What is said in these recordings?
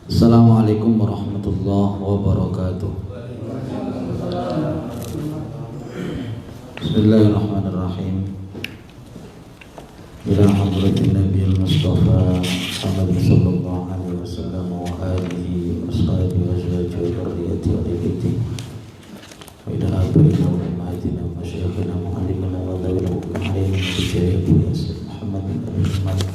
Assalamualaikum warahmatullahi wabarakatuh. Bismillahirrahmanirrahim. Ila hadratin Nabiul Mustafa Muhammad sallallahu alaihi wasallam wa alihi wa ashabihi wa azwajihi wa dhurriyyatihi wa dhurriyyatihi wa ila abaina wa ummahatina wa masyayikhina wa muallimina wa dawina wa alayhi bi jayyid Muhammad bin Abdul Malik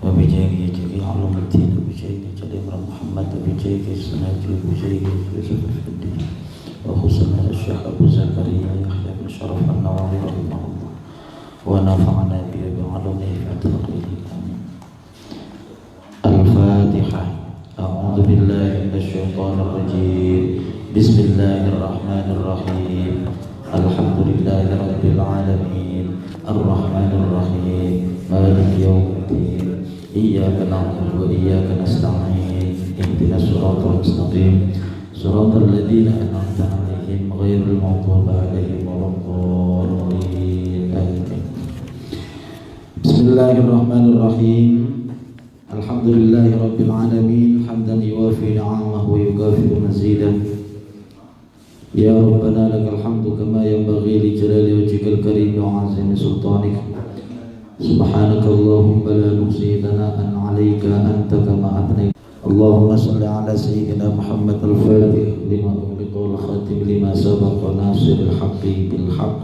wa bi jayyid ulumuddin wa bi jayyid Jalil Muhammad wa bi jayyid Sunnati wa bi jayyid Yusuf al-Din wa husna al-Syekh Abu Zakaria Yahya bin Syaraf an-Nawawi rahimahullah wa nafa'ana bi ulumihi wa tafsirihi. Al-Fatihah. A'udzu billahi minasy syaithanir rajim. Bismillahirrahmanirrahim. Alhamdulillahi rabbil alamin. Ar-Rahmanir Rahim. Maliki yaumiddin. Iyyaka na'budu wa iyyaka nasta'in. Ihdinas siratal mustaqim. Siratal ladzina an'amta 'alaihim ghairil maghdubi 'alaihim waladdallin. Amin. Bismillahirrahmanirrahim. Alhamdulillahi rabbil alamin. Hamdan yuwafi ni'amahu wa yukafi'u mazidah. Ya Rabbana lakal hamdu kama yanbaghi li jalali wajhikal karim wa 'azimi sultanik. Subhanaka Allahumma la nuhsi thana'an 'alaika anta kama athnayta. Allahumma salli ala sayyidina Muhammad al-Fatih lima ughliqa wal khatim lima sabaqa nasiril haqqi bil haqq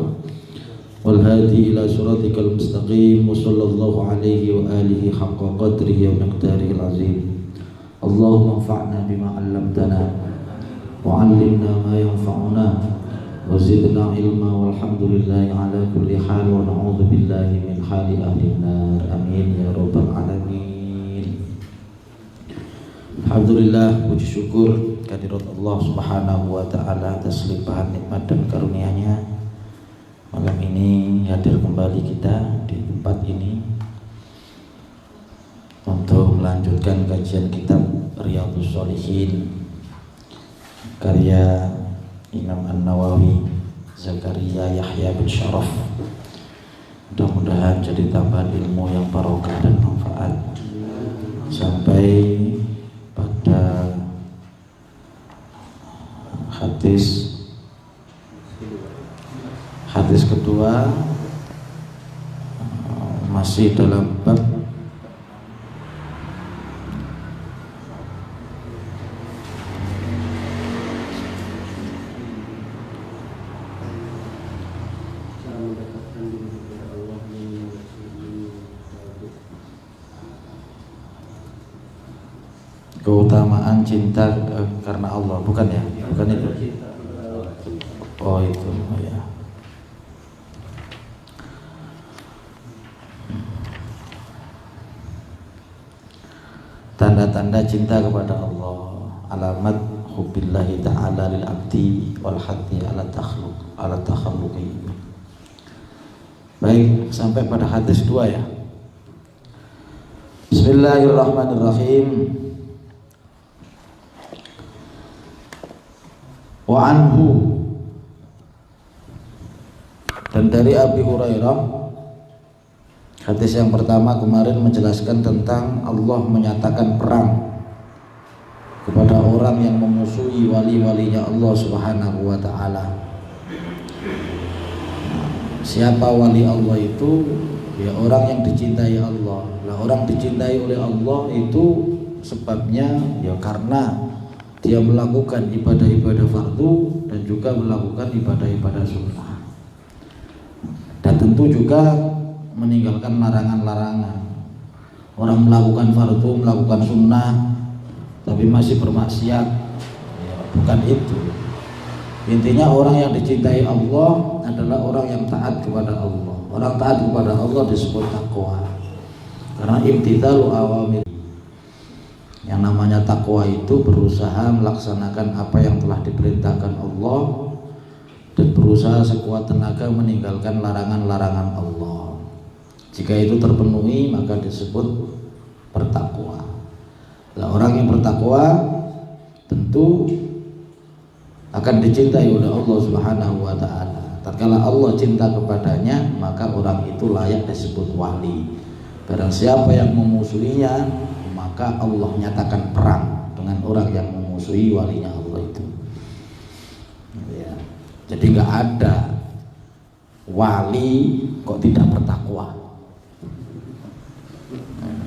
wal hadi ila siratikal mustaqim wa sallallahu alaihi wa alihi haqqa qadrihi wa miqdarihil azim. Allahumma anfa'na bima 'allamtana wa 'allimna ma yanfa'una wa zidna ilma walhamdulillahi ala kulli hal wa na'udzu billahi min hali ahli nar. Amin ya rabbal alamin. Alhamdulillah, puji syukur kehadirat Allah Subhanahu wa taala atas limpahan nikmat dan karunia-Nya. Malam ini hadir kembali kita di tempat ini untuk melanjutkan kajian kitab Riyadhus Shalihin karya Imam An-Nawawi Zakaria Yahya bin Syaraf. Mudah-mudahan jadi tambahan ilmu yang barokah dan manfaat sampai pada hadis kedua, masih dalam bab keutamaan cinta karena Allah, bukan ya? Bukan itu. Oh itu, oh ya. Tanda-tanda cinta kepada Allah, alamat hubbillahi ta'ala lil abdi wal hati ala takhalluqi. Baik, sampai pada hadis 2 ya. Bismillahirrahmanirrahim. Wa anhu, dan dari Abi Hurairah, hadis yang pertama kemarin menjelaskan tentang Allah menyatakan perang kepada orang yang memusuhi wali-walinya Allah Subhanahu wa taala. Siapa wali Allah itu? Ya orang yang dicintai Allah. Lah orang dicintai oleh Allah itu sebabnya ya karena dia melakukan ibadah-ibadah fardu dan juga melakukan ibadah-ibadah sunnah, dan tentu juga meninggalkan larangan-larangan. Orang melakukan fardu, melakukan sunnah, tapi masih bermaksiat, ya, bukan itu. Intinya orang yang dicintai Allah adalah orang yang taat kepada Allah. Orang taat kepada Allah disebut takwa, karena imtithalu awamir. Yang namanya takwa itu berusaha melaksanakan apa yang telah diperintahkan Allah dan berusaha sekuat tenaga meninggalkan larangan-larangan Allah. Jika itu terpenuhi maka disebut bertakwa. Nah, orang yang bertakwa tentu akan dicintai oleh Allah Subhanahu wa taala. Tatkala Allah cinta kepadanya, maka orang itu layak disebut wali. Barang siapa yang memusuhinya, maka Allah nyatakan perang dengan orang yang memusuhi walinya Allah itu. Ya. Jadi nggak ada wali kok tidak bertakwa.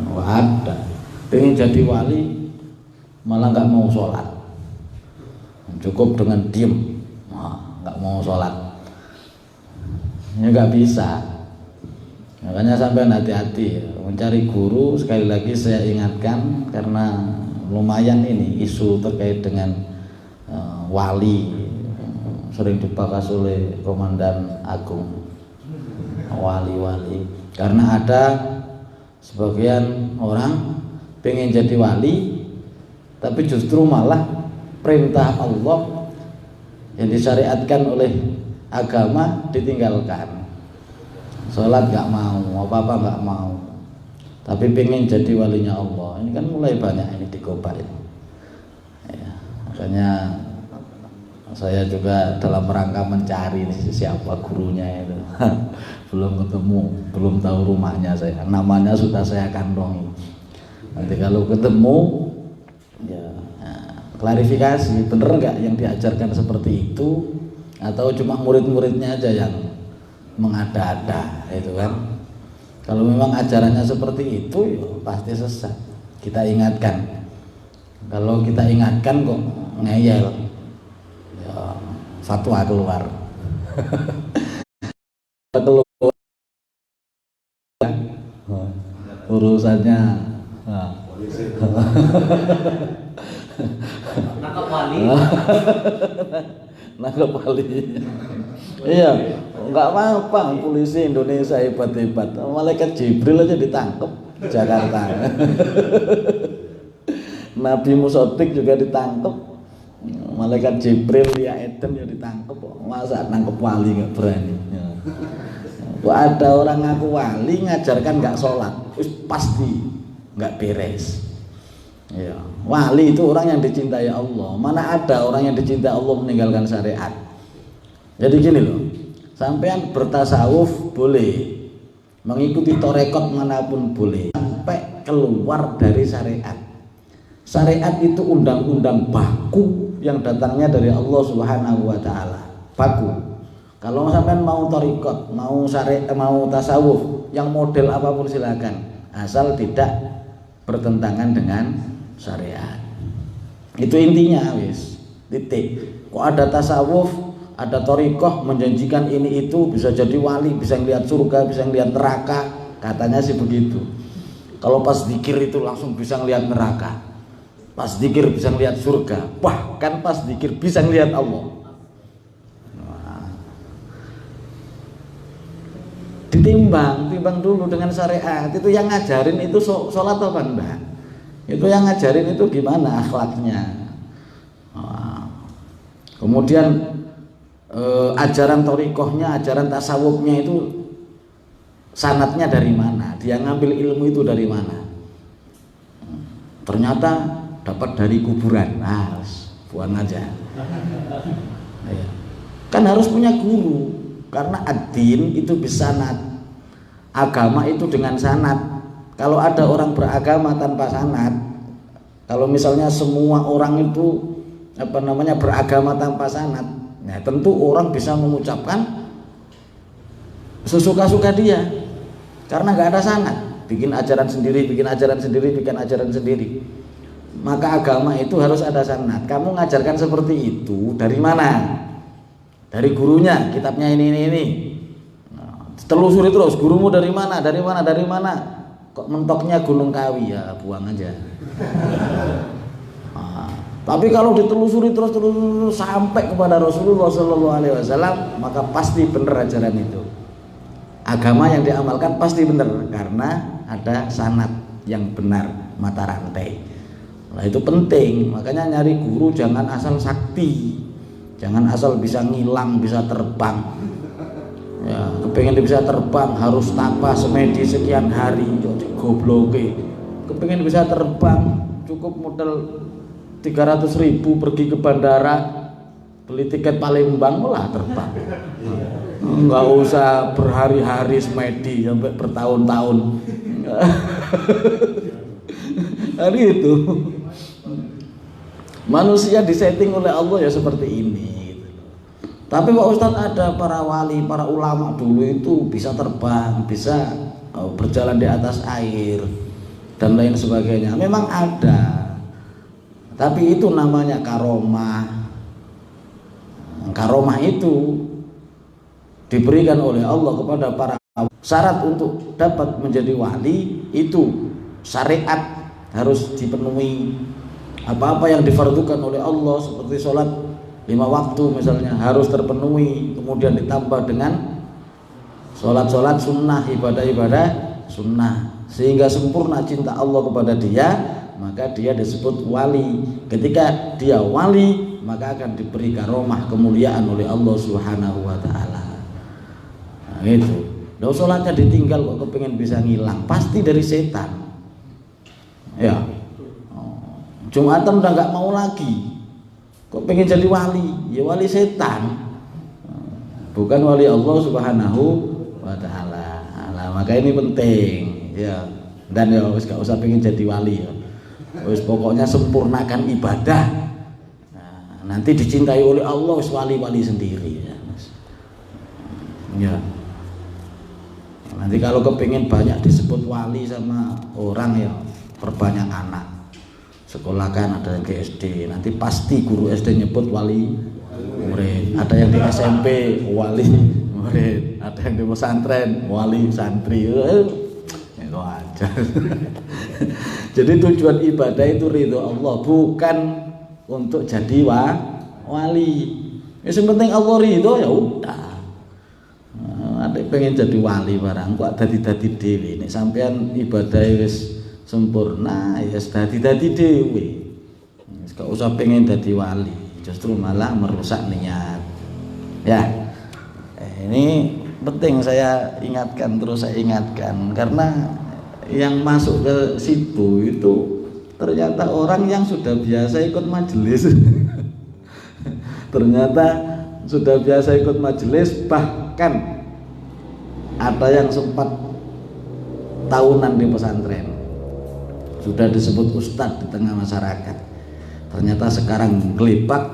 Nggak ada. Pengen jadi wali malah nggak mau sholat, cukup dengan diem, nggak mau sholat, ya nggak bisa. Makanya sampai hati-hati mencari guru. Sekali lagi saya ingatkan, karena lumayan ini isu terkait dengan wali sering dibahas oleh Komandan Agung, wali-wali. Karena ada sebagian orang pengen jadi wali, tapi justru malah perintah Allah yang disyariatkan oleh agama ditinggalkan. Sholat gak mau, apa-apa gak mau, tapi pengen jadi walinya Allah. Ini kan mulai banyak ini digobain ya. Makanya saya juga dalam rangka mencari nih siapa gurunya itu. Belum ketemu, belum tahu rumahnya saya, namanya sudah saya kantongi. Nanti kalau ketemu ya, klarifikasi bener nggak yang diajarkan seperti itu, atau cuma murid-muridnya aja yang mengada-ada itu kan. Kalau memang ajarannya seperti itu ya pasti sesat. Kita ingatkan. Kalau kita ingatkan kok ngeyel, ya fatwa keluar. Urusannya nangkep wali. Nangkep wali. Iya, nggak apa-apa. Polisi Indonesia hebat-hebat. Malaikat Jibril aja ditangkap di Jakarta. Nabi Musodik juga ditangkap. Malaikat Jibril ya Eden ya ditangkap. Masa nangkep wali nggak berani? Ya. Kok ada orang ngaku wali ngajarkan nggak sholat, pasti nggak beres. Ya. Wali itu orang yang dicintai Allah. Mana ada orang yang dicintai Allah meninggalkan syariat? Jadi gini loh, sampean bertasawuf boleh, mengikuti torekot manapun boleh, sampai keluar dari syariat. Syariat itu undang-undang baku yang datangnya dari Allah Subhanahu wa Ta'ala. Baku. Kalau sampean mau torekot, mau syariat, mau tasawuf, yang model apapun silakan, asal tidak bertentangan dengan syariat. Itu intinya wis. Titik. Kok ada tasawuf, ada thariqah menjanjikan ini itu, bisa jadi wali, bisa ngelihat surga, bisa ngelihat neraka, katanya sih begitu. Kalau pas zikir itu langsung bisa ngelihat neraka, pas zikir bisa ngelihat surga, bahkan pas zikir bisa ngelihat Allah. Timbang dulu dengan syariat. Itu yang ngajarin itu sholat apa enggak? Itu yang ngajarin itu gimana akhlaknya. Kemudian ajaran thariqahnya, ajaran tasawufnya itu sanatnya dari mana? Dia ngambil ilmu itu dari mana? Ternyata dapat dari kuburan. Nah, buang aja. Kan harus punya guru, karena ad-din itu bisanad. Agama itu dengan sanad. Kalau ada orang beragama tanpa sanad, kalau misalnya semua orang itu beragama tanpa sanad, nah tentu orang bisa mengucapkan sesuka-suka dia, karena nggak ada sanad. Bikin ajaran sendiri, bikin ajaran sendiri, bikin ajaran sendiri. Maka agama itu harus ada sanad. Kamu ngajarkan seperti itu dari mana? Dari gurunya, kitabnya ini. Telusuri terus, gurumu dari mana? Dari mana? Dari mana? Kok mentoknya Gunung Kawi, ya buang aja. Tapi kalau ditelusuri terus sampai kepada Rasulullah SAW, maka pasti benar ajaran itu. Agama yang diamalkan pasti benar, karena ada sanad yang benar, mata rantai. Nah itu penting, makanya nyari guru jangan asal sakti, jangan asal bisa ngilang, bisa terbang. Ya, kepengen bisa terbang harus tanpa semedi sekian hari, jadi gobloke. Kepengen bisa terbang cukup modal 300.000 pergi ke bandara, beli tiket Palembang malah terbang. Enggak usah berhari-hari semedi sampai bertahun-tahun. Hari itu manusia disetting oleh Allah ya seperti ini. Tapi Pak Ustadz, ada para wali, para ulama dulu itu bisa terbang, bisa berjalan di atas air dan lain sebagainya. Memang ada, tapi itu namanya karomah. Karomah itu diberikan oleh Allah kepada para wali. Syarat untuk dapat menjadi wali itu syariat harus dipenuhi. Apa-apa yang difardukan oleh Allah seperti sholat 5 waktu misalnya harus terpenuhi, kemudian ditambah dengan sholat-sholat sunnah, ibadah-ibadah sunnah, sehingga sempurna cinta Allah kepada dia, maka dia disebut wali. Ketika dia wali, maka akan diberi karomah, kemuliaan oleh Allah Subhanahu wa ta'ala. Nah, gitu. Kalau sholatnya ditinggal kok kepengen bisa ngilang, pasti dari setan. Ya, Jumatan udah nggak mau lagi, kok pengen jadi wali, ya wali setan, bukan wali Allah Subhanahu wa ta'ala. Nah, maka ini penting ya. Dan ya wis gak usah pengen jadi wali ya. Wis pokoknya sempurnakan ibadah. Nah, nanti dicintai oleh Allah, wis wali-wali sendiri ya, Mas. Ya. Nanti kalau kepingin banyak disebut wali sama orang ya, perbanyak anak. Sekolah kan ada yang ke SD, nanti pasti guru SD nyebut wali murid. Ada yang di SMP wali murid, ada yang di pesantren wali santri. Itu aja. Jadi tujuan ibadah itu ridho Allah, bukan untuk jadi wali. Yang penting Allah ridho ya udah. Ada pengen jadi wali barang kok dadi dhewe. Nek sampean ibadah wis sempurna ya dadi dewe, gak usah pengen dadi wali, justru malah merusak niat ya. Ini penting saya ingatkan, terus saya ingatkan, karena yang masuk ke situ itu ternyata orang yang sudah biasa ikut majelis. Ternyata sudah biasa ikut majelis, bahkan ada yang sempat tahunan di pesantren, sudah disebut ustadz di tengah masyarakat. Ternyata sekarang gelipak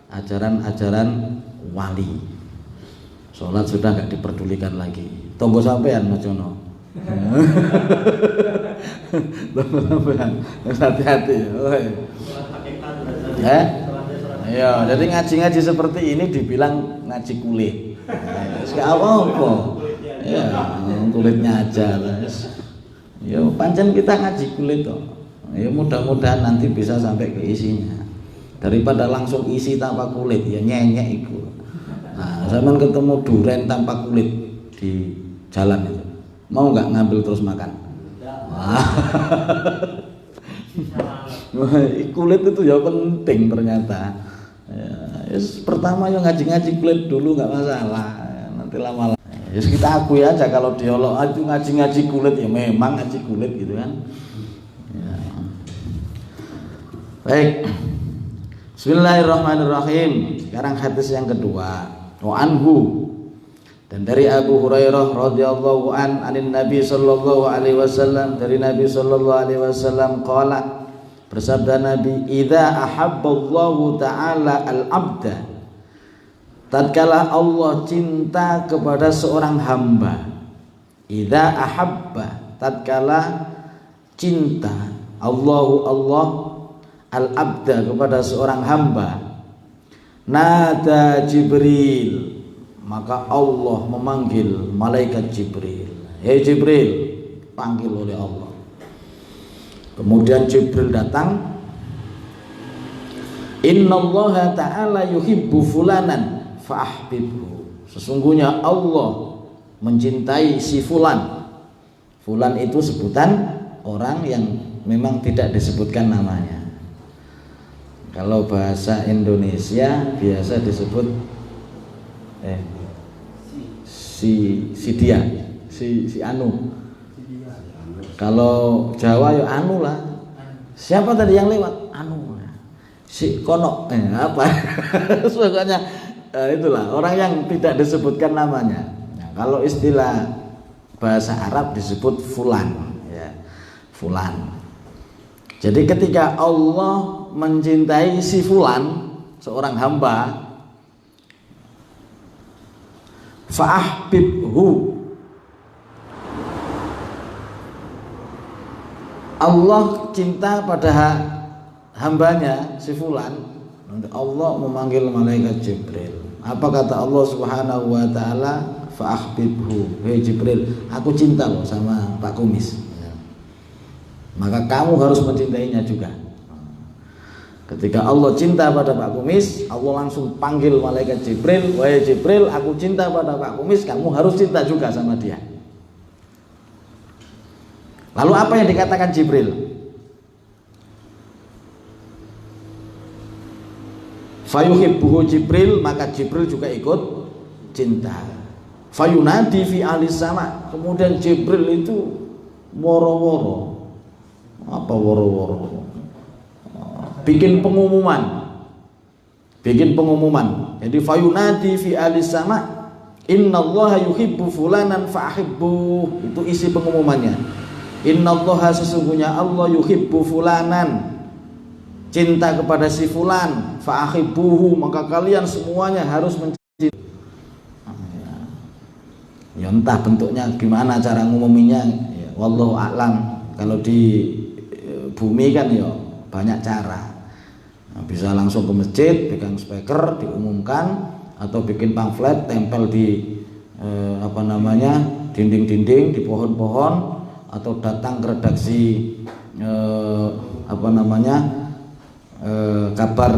ajaran-ajaran wali. Sholat sudah nggak diperdulikan lagi. Tunggu sampean Mas Jono. Tunggu sampean. Hati-hati. Ya, jadi ngaji-ngaji seperti ini dibilang ngaji kulit. Sekarang apa? Ya, kulitnya aja. Ya pancen kita ngaji kulit toh. Ya mudah-mudahan nanti bisa sampai ke isinya. Daripada langsung isi tanpa kulit ya nyenyek iku. Nah, zaman ketemu duren tanpa kulit di jalan itu, mau nggak ngambil terus makan? Kulit itu ya penting ternyata. Ya, pertama yang ngaji-ngaji kulit dulu nggak masalah. Nanti lama-lama. Ya kita akui aja kalau diolok itu ngaji-ngaji kulit ya memang ngaji kulit gitu kan. Ya. Baik. Bismillahirrahmanirrahim. Sekarang hadis yang kedua. Wa anhu, dan dari Abu Hurairah radhiyallahu anin Nabi sallallahu alaihi wasallam, dari Nabi sallallahu alaihi wasallam qala, bersabda Nabi, idza ahabballahu ta'ala al-'abda, tatkala Allah cinta kepada seorang hamba. Idza ahabba, tatkala cinta Allah al-'abda kepada seorang hamba, nada Jibril, maka Allah memanggil malaikat Jibril. Hei Jibril, panggil oleh Allah. Kemudian Jibril datang. Innallaha ta'ala yuhibbu fulanan fa'ahbibhu, sesungguhnya Allah mencintai si fulan. Fulan itu sebutan orang yang memang tidak disebutkan namanya. Kalau bahasa Indonesia biasa disebut si dia, si anu. Kalau Jawa ya anu lah. Siapa tadi yang lewat? Anu. si kono apa pokoknya itulah orang yang tidak disebutkan namanya. Nah, kalau istilah bahasa Arab disebut fulan ya, fulan. Jadi ketika Allah mencintai si fulan, seorang hamba, fa'ahbibhu, Allah cinta pada hambanya si fulan. Allah memanggil malaikat Jibril. Apa kata Allah Subhanahu wa taala? Fa'ahbibhu, hei Jibril, aku cinta loh sama Pak Kumis. Maka kamu harus mencintainya juga. Ketika Allah cinta pada Pak Kumis, Allah langsung panggil malaikat Jibril, wahai Jibril, aku cinta pada Pak Kumis, kamu harus cinta juga sama dia. Lalu apa yang dikatakan Jibril? Fayuhibbuhu Jibril, maka Jibril juga ikut cinta. Fayunadi fi ahli sama, kemudian Jibril itu woro-woro. Apa woro-woro? Bikin pengumuman. Jadi fayunadi fi ahli sama, innallaha yuhibbu fulanan fa'ahibbuh. Itu isi pengumumannya. Innallaha, sesungguhnya Allah, yuhibbu fulanan, cinta kepada si fulan, fa'ahibbuhu, maka kalian semuanya harus mencintai. Ya entah bentuknya gimana, cara ngumuminya ya, wallahu a'lam. Kalau di bumi kan ya banyak cara. Nah, bisa langsung ke masjid, pegang speaker, diumumkan, atau bikin pamflet, tempel di dinding-dinding, di pohon-pohon, atau datang ke redaksi kabar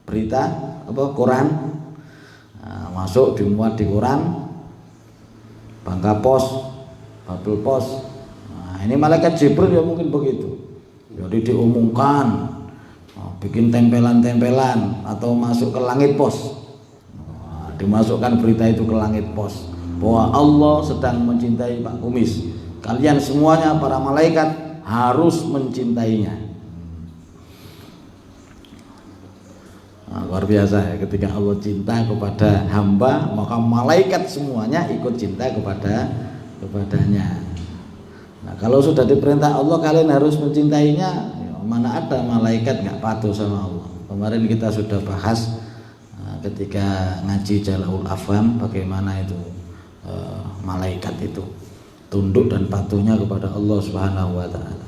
berita koran, nah, masuk dimuat di koran, Bangka Pos, Babel Pos. Nah, ini malaikat Jibril ya mungkin begitu. Jadi diumumkan, bikin tempelan-tempelan, atau masuk ke langit pos. Nah, dimasukkan berita itu ke langit pos bahwa Allah sedang mencintai Pak Kumis. Kalian semuanya para malaikat harus mencintainya. Nah, luar biasa ya, ketika Allah cinta kepada hamba, maka malaikat semuanya ikut cinta kepadanya. Nah, kalau sudah diperintah Allah kalian harus mencintainya, ya, mana ada malaikat nggak patuh sama Allah. Kemarin kita sudah bahas ketika ngaji Jala'ul Afham bagaimana itu malaikat itu tunduk dan patuhnya kepada Allah Subhanahu wa taala.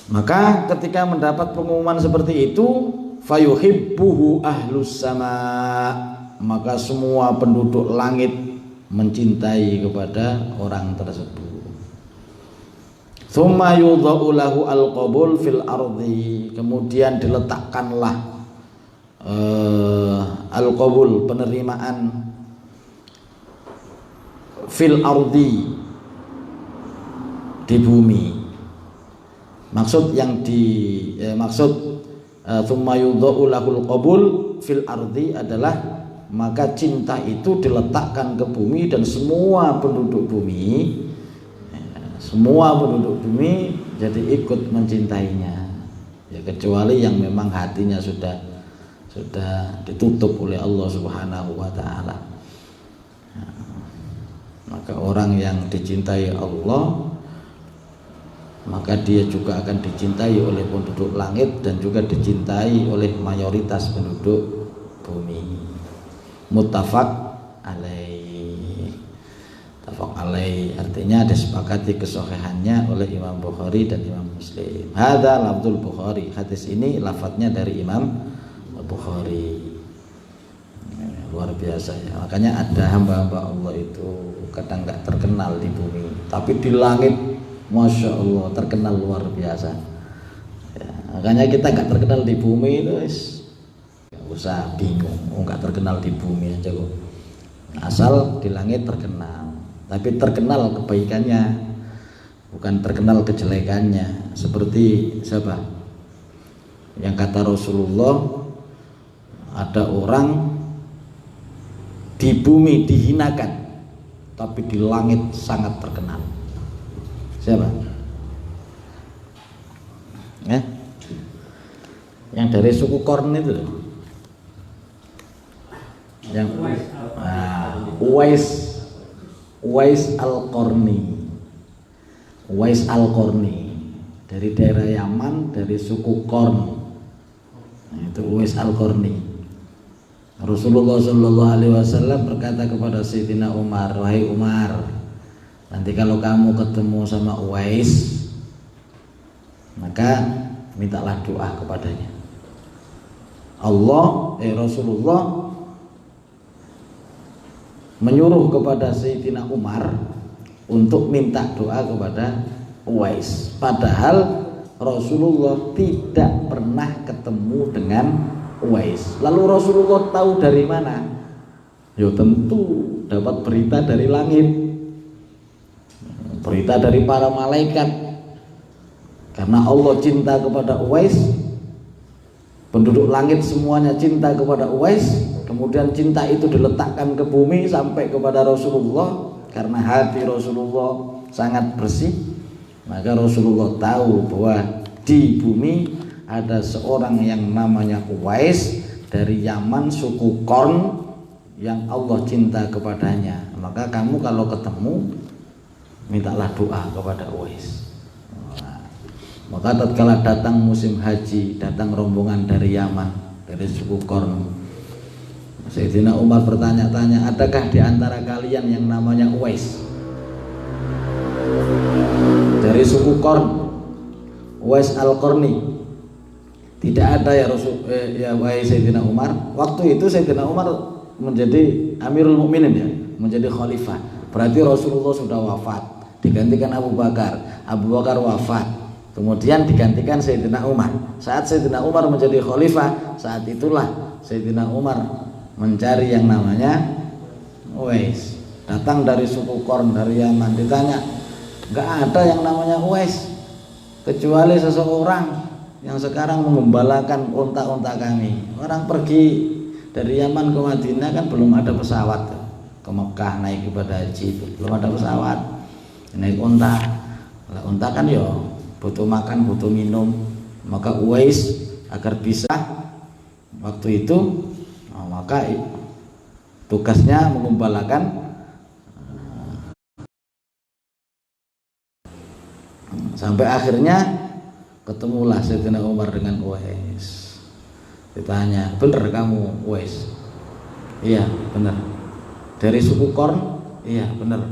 Maka ketika mendapat pengumuman seperti itu, fayuhibbuhu ahlus sama, maka semua penduduk langit mencintai kepada orang tersebut. Tsumma yudha'u lahu al-qabul fil ardi, kemudian diletakkanlah al-qabul, penerimaan, fil ardi, di bumi. Maksud tsumma yudha'u lahul qabul fil ardi adalah maka cinta itu diletakkan ke bumi, dan semua penduduk bumi jadi ikut mencintainya, ya kecuali yang memang hatinya sudah ditutup oleh Allah Subhanahu wa taala. Maka orang yang dicintai Allah, maka dia juga akan dicintai oleh penduduk langit dan juga dicintai oleh mayoritas penduduk bumi. Muttafaq alaih. Muttafaq alaih artinya disepakati kesohihannya oleh Imam Bukhari dan Imam Muslim. Hadza lafdzul Bukhari, hadis ini lafadznya dari Imam Bukhari. Luar biasa ya. Makanya ada hamba-hamba Allah itu kadang nggak terkenal di bumi, tapi di langit Masya Allah terkenal luar biasa ya. Makanya kita nggak terkenal di bumi itu nggak usah bingung, nggak terkenal di bumi aja kok, asal di langit terkenal, tapi terkenal kebaikannya, bukan terkenal kejelekannya. Seperti siapa yang kata Rasulullah, ada orang di bumi dihinakan, tapi di langit sangat terkenal. Siapa? yang dari suku Korn itu loh. Yang Uwais Al-Qarni. Uwais Al-Qarni dari daerah Yaman, dari suku Korn. Nah, itu Uwais Al-Qarni. Rasulullah Shallallahu Alaihi Wasallam berkata kepada Sayyidina Umar, wahai Umar, nanti kalau kamu ketemu sama Uwais, maka mintalah doa kepadanya. Rasulullah menyuruh kepada Sayyidina Umar untuk minta doa kepada Uwais. Padahal Rasulullah tidak pernah ketemu dengan Uwais. Lalu Rasulullah tahu dari mana? Ya tentu dapat berita dari langit, berita dari para malaikat. Karena Allah cinta kepada Uwais, penduduk langit semuanya cinta kepada Uwais. Kemudian cinta itu diletakkan ke bumi sampai kepada Rasulullah. Karena hati Rasulullah sangat bersih, maka Rasulullah tahu bahwa di bumi ada seorang yang namanya Uwais dari Yaman, suku Korn, yang Allah cinta kepadanya. Maka kamu kalau ketemu, mintalah doa kepada Uwais. Maka tatkala datang musim haji, datang rombongan dari Yaman, dari suku Korn, Sayyidina Umar bertanya-tanya, adakah di antara kalian yang namanya Uwais? Dari suku Korn, Uwais Al-Qarni. Tidak ada ya wahai Sayyidina Umar. Waktu itu Sayyidina Umar menjadi Amirul Mukminin, ya, menjadi khalifah. Berarti Rasulullah sudah wafat, digantikan Abu Bakar. Abu Bakar wafat, kemudian digantikan Sayyidina Umar. Saat Sayyidina Umar menjadi khalifah, saat itulah Sayyidina Umar mencari yang namanya Uwais. Datang dari suku Korn, dari Yaman. Ditanya, nggak ada yang namanya Uwais kecuali seseorang yang sekarang mengembalakan unta-unta kami. Orang pergi dari Yaman ke Madinah kan belum ada pesawat, ke Mekah naik ibadah haji itu belum ada pesawat, naik unta. Lah unta kan ya butuh makan, butuh minum. Maka Uwais agar bisa waktu itu, maka tugasnya mengembalakan sampai akhirnya ketemulah Sayyidina Umar dengan Uwais. Ditanya, bener kamu Uwais? Iya bener. Dari suku Korn? Iya bener.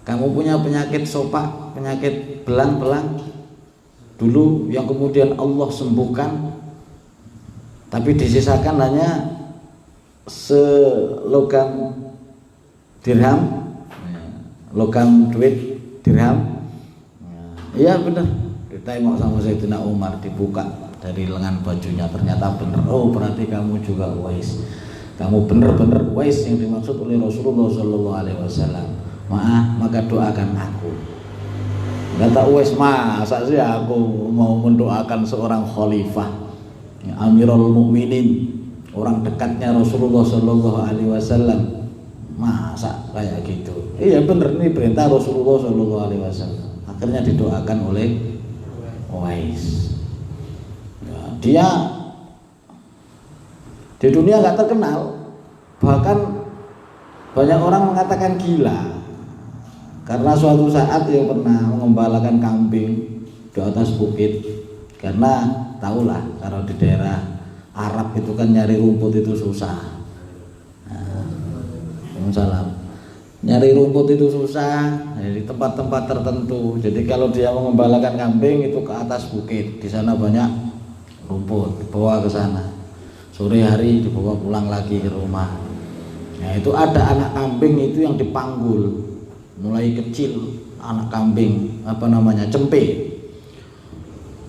Kamu punya penyakit sopak, penyakit belang-belang dulu yang kemudian Allah sembuhkan, tapi disisakan hanya selogam dirham, logam duit dirham. Iya benar. Ditengok sama Sayyidina Umar, dibuka dari lengan bajunya, ternyata benar. Oh berarti kamu juga Uwais. Kamu benar-benar Uwais yang dimaksud oleh Rasulullah Shallallahu Alaihi Wasallam. Maaf, maka doakan aku. Kata Uwais, masa sih aku mau mendoakan seorang khalifah, Amirul Mukminin, orang dekatnya Rasulullah Shallallahu Alaihi Wasallam, masa kayak gitu? Iya bener, ini perintah Rasulullah Shallallahu Alaihi Wasallam. Akhirnya didoakan oleh Uwais. Ya, dia di dunia nggak terkenal, bahkan banyak orang mengatakan gila karena suatu saat dia pernah mengembalakan kambing di atas bukit. Karena tahulah kalau di daerah Arab itu kan nyari rumput itu susah. Salam. Nyari rumput itu susah di tempat-tempat tertentu. Jadi kalau dia mengembalakan kambing itu ke atas bukit, di sana banyak rumput, dibawa ke sana. Sore hari dibawa pulang lagi ke rumah. Nah itu ada anak kambing itu yang dipanggul, mulai kecil anak kambing cempe.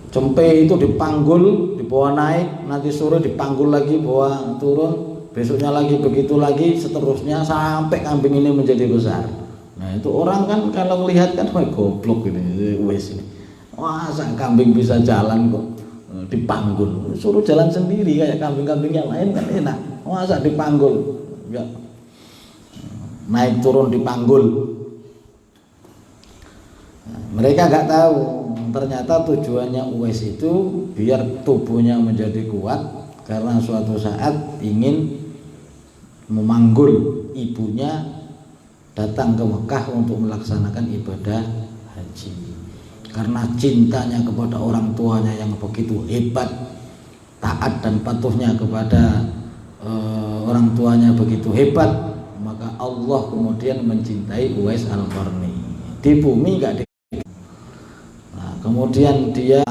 Cempe itu dipanggul, dibawa naik, nanti sore dipanggul lagi, bawa turun, besoknya lagi begitu lagi, seterusnya sampai kambing ini menjadi besar. Nah itu orang kan kalau melihat kan, wah goblok ini Uwais ini. Wah kambing bisa jalan kok dipanggul, suruh jalan sendiri kayak kambing-kambing yang lain kan enak. Masa dipanggul, ya. Naik turun dipanggul. Nah, mereka nggak tahu yang ternyata tujuannya Uwais itu biar tubuhnya menjadi kuat karena suatu saat ingin memanggul ibunya datang ke Mekah untuk melaksanakan ibadah haji. Karena cintanya kepada orang tuanya yang begitu hebat, taat dan patuhnya kepada orang tuanya begitu hebat, maka Allah kemudian mencintai Uwais Al-Qarni. Di bumi enggak. Nah, kemudian dia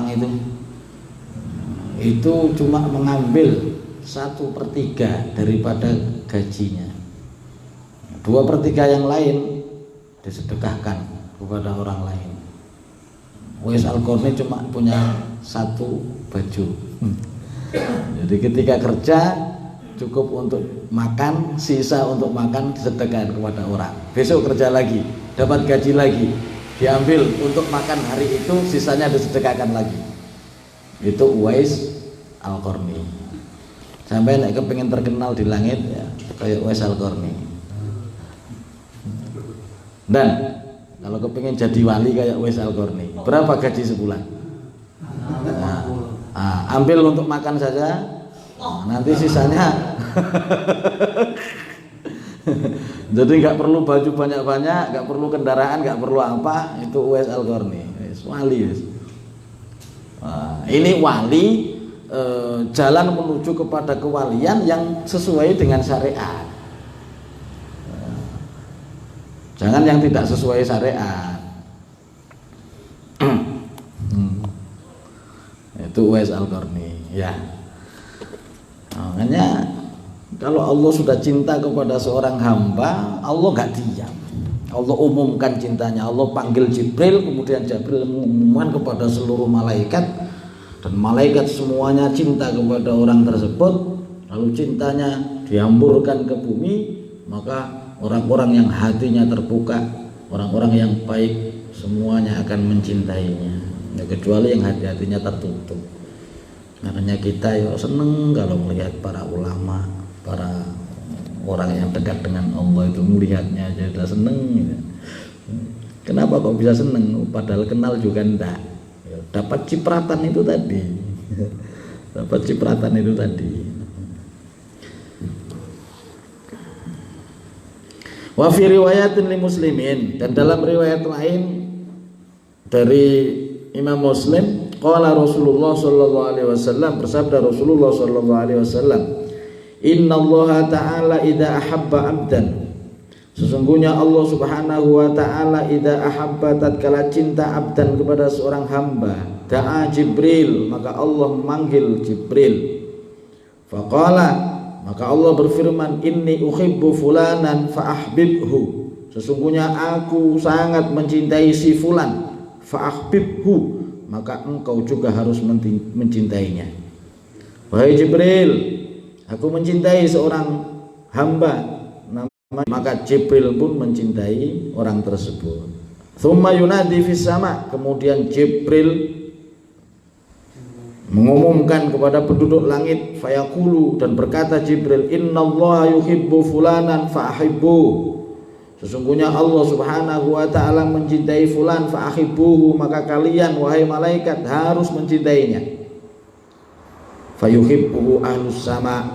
itu cuma mengambil 1/3 daripada gajinya. 2/3 yang lain disedekahkan kepada orang lain. Uwais Al-Qarni cuma punya 1 baju. Jadi ketika kerja cukup untuk makan, sisa untuk makan disedekahkan kepada orang. Besok kerja lagi, dapat gaji lagi, diambil untuk makan hari itu, sisanya disedekahkan lagi. Itu Uwais Al-Qarni. Sampai nek kepengin terkenal di langit ya kayak Uwais Al-Qarni. Dan kalau kepengin jadi wali kayak Uwais Al-Qarni, berapa gaji sebulan? Ambil untuk makan saja, nanti sisanya jadi nggak perlu baju banyak-banyak, nggak perlu kendaraan, nggak perlu apa, itu Uwais Al-Qarni, wali. Ini wali, jalan menuju kepada kewalian yang sesuai dengan syariat. Jangan yang tidak sesuai syariat. Itu Uwais Al-Qarni ya. Makanya kalau Allah sudah cinta kepada seorang hamba, Allah gak diam. Allah umumkan cintanya. Allah panggil Jibril, kemudian Jibril mengumumkan kepada seluruh malaikat, dan malaikat semuanya cinta kepada orang tersebut. Lalu cintanya dihamburkan ke bumi, maka orang-orang yang hatinya terbuka, orang-orang yang baik, semuanya akan mencintainya. Ya, kecuali yang hati-hatinya tertutup. Makanya kita ya seneng kalau melihat para ulama, para orang yang dekat dengan Allah itu, melihatnya aja udah seneng gitu. Kenapa kok bisa seneng? Padahal kenal juga enggak. Ya, dapat cipratan itu tadi. Dapat cipratan itu tadi. Wa fi riwayatin li muslimin, dan dalam riwayat lain dari Imam Muslim, qala Rasulullah sallallahu alaihi wasallam, bersabda Rasulullah sallallahu alaihi wasallam, innallaha ta'ala idza ahabba 'abdan, sesungguhnya Allah Subhanahu wa taala idza ahabba, tatkala cinta, 'abdan kepada seorang hamba, da'a Jibril, maka Allah memanggil Jibril. Faqala, maka Allah berfirman, inni uhibbu fulanan fa ahbibhu, sesungguhnya aku sangat mencintai si fulan, fa ahbibhu, maka engkau juga harus mencintainya. Wahai Jibril, aku mencintai seorang hamba, maka Jibril pun mencintai orang tersebut. Tsumma yunadi fis sama, kemudian Jibril mengumumkan kepada penduduk langit, fayaqulu, dan berkata Jibril, innallaha yuhibbu fulanan fa ahibbu, sesungguhnya Allah Subhanahu wa taala mencintai fulan, fa ahibbuhu, maka kalian wahai malaikat harus mencintainya. Fayuhibbuhu ahlus sama,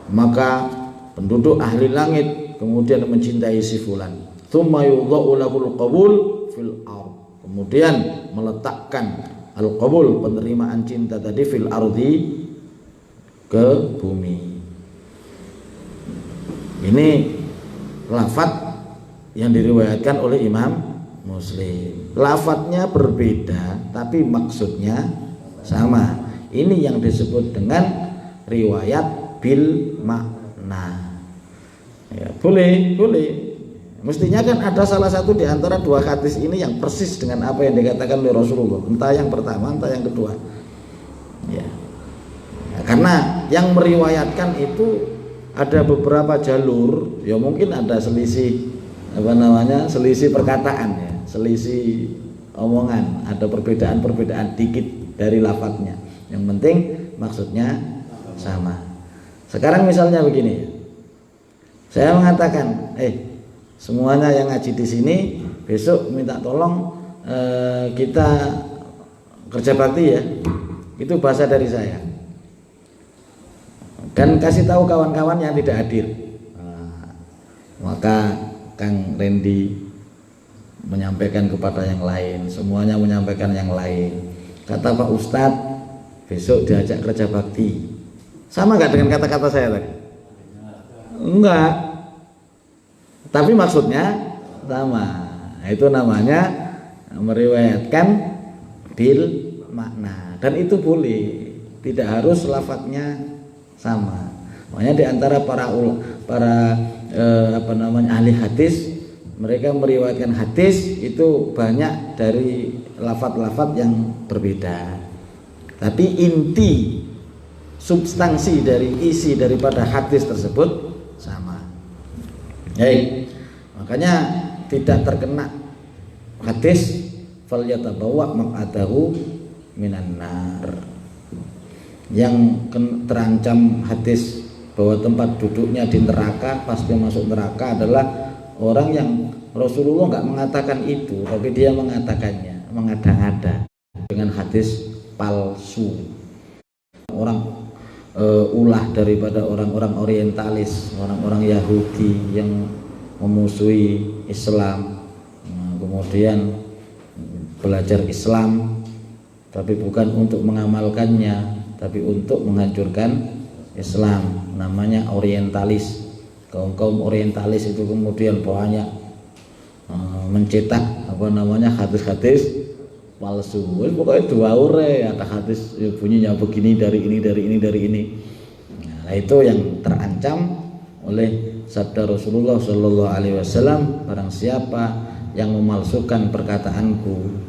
maka penduduk ahli langit kemudian mencintai si fulan. Tsumma yudha'u lahul qabul fil ardh, kemudian meletakkan al-qabul, penerimaan cinta tadi, fil ardi, ke bumi. Ini lafaz yang diriwayatkan oleh Imam Muslim. Lafadznya berbeda tapi maksudnya sama. Ini yang disebut dengan riwayat bil makna. Ya, boleh. Mestinya kan ada salah satu di antara dua hadis ini yang persis dengan apa yang dikatakan oleh Rasulullah, entah yang pertama, entah yang kedua. Ya, karena yang meriwayatkan itu ada beberapa jalur, ya mungkin ada selisih selisih perkataan, ya, selisih omongan, ada perbedaan dikit dari lafadznya. Yang penting maksudnya sama. Sekarang misalnya begini, saya mengatakan, semuanya yang ngaji di sini besok minta tolong kita kerja bakti ya, itu bahasa dari saya. Dan kasih tahu kawan-kawan yang tidak hadir. Nah, maka Kang Randy menyampaikan kepada yang lain, semuanya menyampaikan yang lain. Kata Pak Ustadz, besok diajak kerja bakti. Sama nggak dengan kata-kata saya tadi? Enggak. Tapi maksudnya sama. Itu namanya meriwayatkan bil makna. Dan itu boleh, tidak harus lafadznya sama. Makanya di antara para ahli hadis, mereka meriwayatkan hadis itu banyak dari lafadz-lafadz yang berbeda. Tapi inti substansi dari isi daripada hadis tersebut sama. Makanya tidak terkena hadis falyatabawa maq'adahu minan nar. Yang terancam hadis bahwa tempat duduknya di neraka, pasti masuk neraka, adalah orang yang Rasulullah nggak mengatakan itu, tapi dia mengatakannya, mengada-ngada dengan hadis palsu. Orang ulah daripada orang-orang orientalis, orang-orang Yahudi yang memusuhi Islam, kemudian belajar Islam tapi bukan untuk mengamalkannya, tapi untuk menghancurkan Islam. Namanya orientalis. Kaum orientalis itu kemudian banyak mencetak hadis-hadis palsu. Pokoknya dua ada hadis bunyinya begini dari ini. Nah, itu yang terancam oleh sabda Rasulullah Shallallahu Alaihi Wasallam. Barang siapa yang memalsukan perkataanku,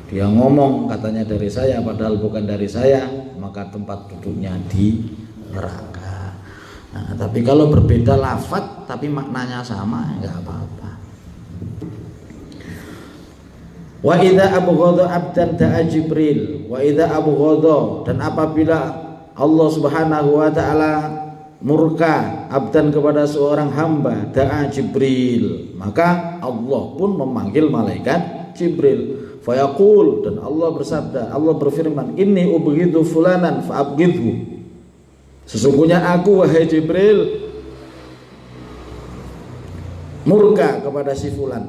dia ngomong katanya dari saya padahal bukan dari saya, maka tempat duduknya di neraka. Nah, tapi kalau berbeda lafadz tapi maknanya sama, enggak apa-apa. Wa idza abghadha abdan da'a Jibril, wa idza abghadha, dan apabila Allah Subhanahu wa taala murka abdan kepada seorang hamba, da'a Jibril, maka Allah pun memanggil malaikat Jibril. Fayaqul, dan Allah bersabda, Allah berfirman, inni ubghidu fulanan fa'abghidhu. Sesungguhnya aku, wahai Jibril, murka kepada si fulan,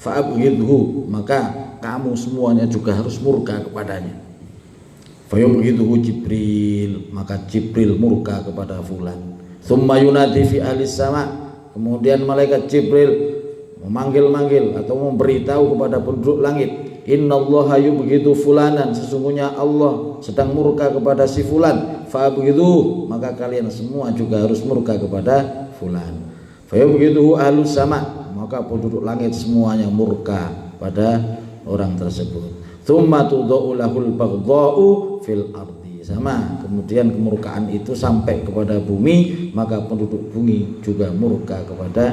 fa'abghidhu, maka kamu semuanya juga harus murka kepadanya. Fayubghidhu Jibril, maka Jibril murka kepada fulan. Tsumma yunadi fi ahlis sama, kemudian malaikat Jibril memanggil-manggil atau memberitahu kepada penduduk langit, innallaha yubghidu fulanan, sesungguhnya Allah sedang murka kepada si fulan, fa'abghidhu, maka kalian semua juga harus murka kepada fulan. Fayubghidhu ahlus sama, maka penduduk langit semuanya murka pada orang tersebut. Tsumma tudau lahul baghdha'u fil ardi, sama, kemudian kemurkaan itu sampai kepada bumi, maka penduduk bumi juga murka kepada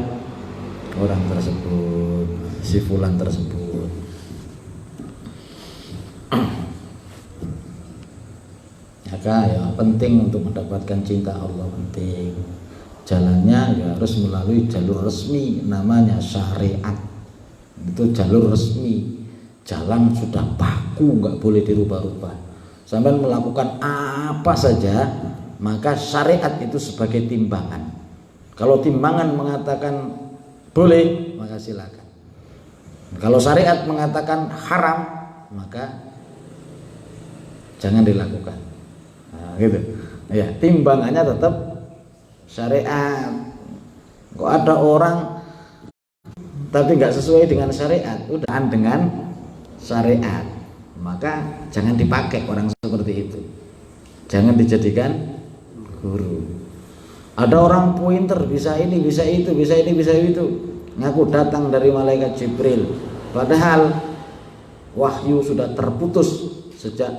orang tersebut, si fulan tersebut. Maka ya penting untuk mendapatkan cinta Allah, penting. Jalannya ya harus melalui jalur resmi, namanya syariat. Itu jalur resmi. Jalan sudah baku, nggak boleh dirubah-rubah. Sampai melakukan apa saja, maka syariat itu sebagai timbangan. Kalau timbangan mengatakan boleh, maka silakan. Kalau syariat mengatakan haram, maka jangan dilakukan. Nah, gitu. Ya, timbangannya tetap syariat. Kok ada orang tapi nggak sesuai dengan syariat, udah dengan syariat, maka jangan dipakai orang seperti itu. Jangan dijadikan guru. Ada orang pointer, bisa ini, bisa itu, bisa ini, bisa itu, ngaku datang dari malaikat Jibril, padahal wahyu sudah terputus sejak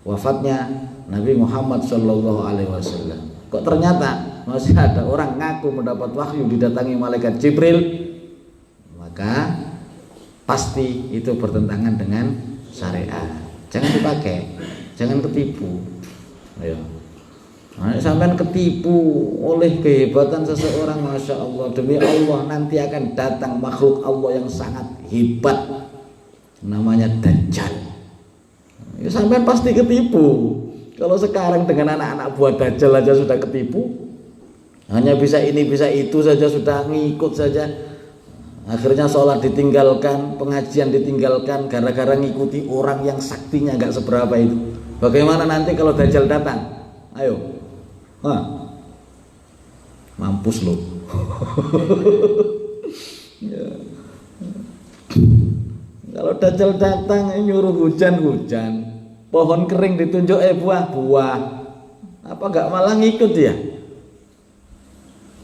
wafatnya Nabi Muhammad Shallallahu Alaihi Wasallam. Kok ternyata masih ada orang ngaku mendapat wahyu didatangi malaikat Jibril, maka pasti itu bertentangan dengan syariat. Jangan dipakai, jangan ketipu. Ayo. Nah, sampai ketipu oleh kehebatan seseorang, masya Allah, demi Allah nanti akan datang makhluk Allah yang sangat hebat, namanya Dajjal. Ya, sampai pasti ketipu. Kalau sekarang dengan anak-anak buah Dajjal aja sudah ketipu, hanya bisa ini bisa itu saja sudah ngikut saja. Akhirnya sholat ditinggalkan, pengajian ditinggalkan gara-gara ngikuti orang yang saktinya nggak seberapa itu. Bagaimana nanti kalau Dajjal datang? Ayo, mampus lo. Ya. Kalau Dajjal datang nyuruh hujan-hujan, pohon kering ditunjuk buah-buah, apa nggak malah ngikut ya?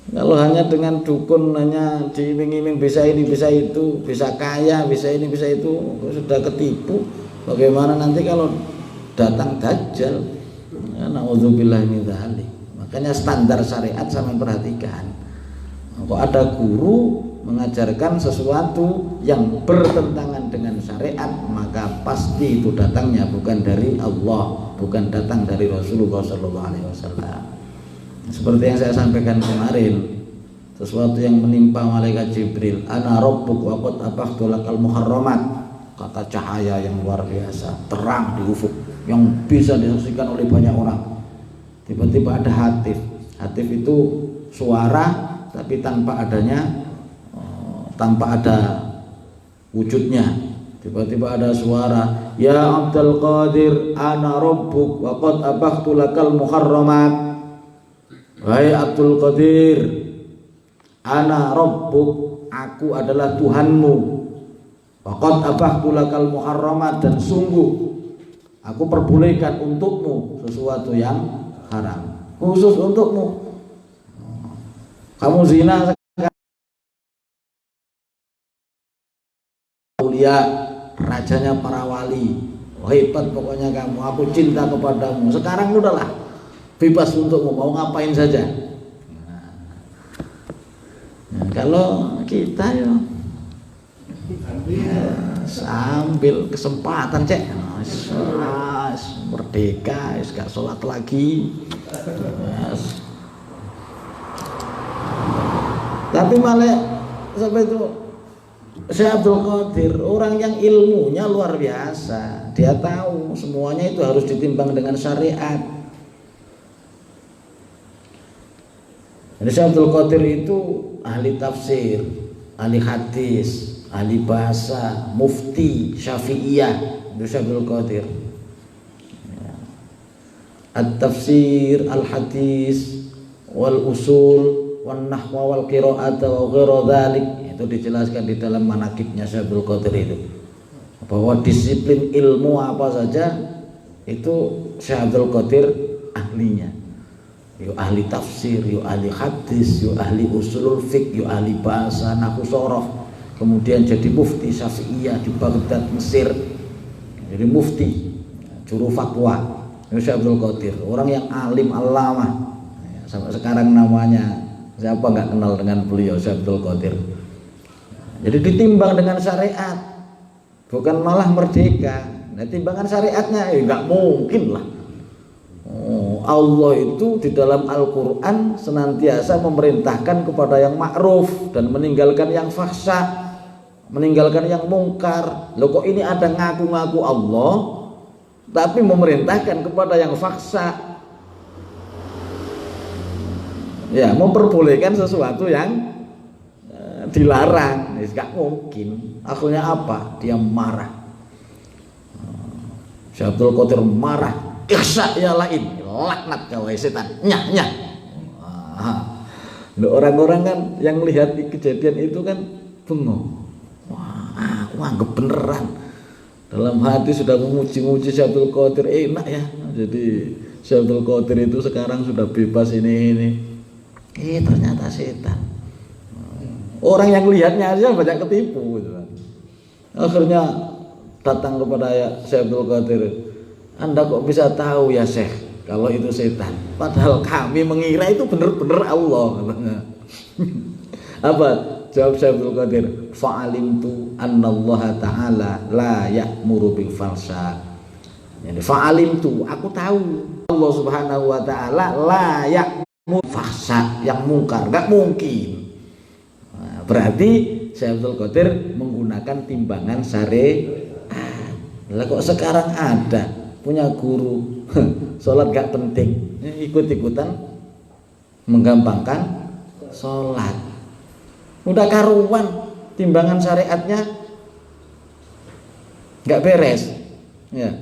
Kalau hanya dengan dukun, hanya diiming-iming bisa ini bisa itu, bisa kaya, bisa ini bisa itu, sudah ketipu. Bagaimana nanti kalau datang Dajjal? Ya, naudzubillah min dzalik. Makanya standar syariat sama perhatikan. Kalau ada guru mengajarkan sesuatu yang bertentangan dengan syariat, maka pasti itu datangnya bukan dari Allah, bukan datang dari Rasulullah SAW. Seperti yang saya sampaikan kemarin, sesuatu yang menimpa malaikat Jibril, ana rabbuk wa qad abaghtu lakal muharramat, kata cahaya yang luar biasa, terang di ufuk yang bisa disaksikan oleh banyak orang. Tiba-tiba ada hatif. Hatif itu suara tapi tanpa ada wujudnya. Tiba-tiba ada suara, ya Abdul Qadir, ana rabbuk wa qad abaghtu lakal muharramat. Wahai Abdul Qadir, ana rabbuk, aku adalah Tuhanmu. Wa qad abaghtu lakal muharramat, dan sungguh aku perbolehkan untukmu sesuatu yang haram, khusus untukmu. Kamu zina mulia, rajanya para wali, hebat pokoknya kamu, aku cinta kepadamu. Sekarang udahlah bebas untukmu, mau ngapain saja. Nah, kalau kita ya sambil kesempatan cek, merdeka, gak sholat lagi. Tapi malah sampai itu Syekh Abdul Qadir orang yang ilmunya luar biasa. Dia tahu semuanya itu harus ditimbang dengan syariat. Jadi Syekh Abdul Qadir itu ahli tafsir, ahli hadis, ahli bahasa, mufti Syafi'iyah. Itu Syekh Abdul Qadir. At-tafsir, al-hadis, wal usul, wan nahwa wal qira'at wa ghairu dzalik. Itu dijelaskan di dalam manaqibnya Syekh Abdul Qadir itu. Bahwa disiplin ilmu apa saja itu Syekh Abdul Qadir ahlinya. Yo ahli tafsir, yo ahli hadis, yo ahli usulul fiqh, yo ahli bahasa, nahwu sorof. Kemudian jadi mufti Syafi'iyah di Baghdad, Mesir. Jadi mufti, juru fatwa. Syekh Abdul Qadir, orang yang alim allamah. Sampai sekarang namanya siapa nggak kenal dengan beliau Syekh Abdul Qadir. Jadi ditimbang dengan syariat, bukan malah merdeka. Nah, timbangan syariatnya nggak mungkin lah. Allah itu di dalam Al-Quran senantiasa memerintahkan kepada yang ma'ruf dan meninggalkan yang fahsya, meninggalkan yang mungkar. Loh kok ini ada ngaku-ngaku Allah tapi memerintahkan kepada yang fahsya, ya memperbolehkan sesuatu yang dilarang. Nggak mungkin. Akhirnya apa? Dia marah. Syekh Abdul Qadir marah. Ikhsa ya lain, laknat kau setan, nyak. Orang-orang kan yang lihat kejadian itu kan bengong. Wah, aku anggap beneran. Dalam hati sudah memuji-muji Syekh Abdul Qadir, enak ya. Jadi Syekh Abdul Qadir itu sekarang sudah bebas ini. Ternyata setan. Orang yang lihatnya aja banyak ketipu gitu kan. Akhirnya datang kepada Syekh Abdul Qadir, Anda kok bisa tahu ya Syekh kalau itu setan? Padahal kami mengira itu benar-benar Allah. Apa jawab Syekh Abdul Qadir? Fa'alimtu annallaha ta'ala la ya'muru bil falsa. Jadi fa'alimtu, aku tahu Allah Subhanahu wa taala la ya'muru fahsya, yang mungkar, enggak mungkin. Nah, berarti Syekh Abdul Qadir menggunakan timbangan syariat. Lah kok sekarang ada punya guru, sholat gak penting, ikut-ikutan menggampangkan sholat. Udah karuan, timbangan syariatnya gak beres, ya.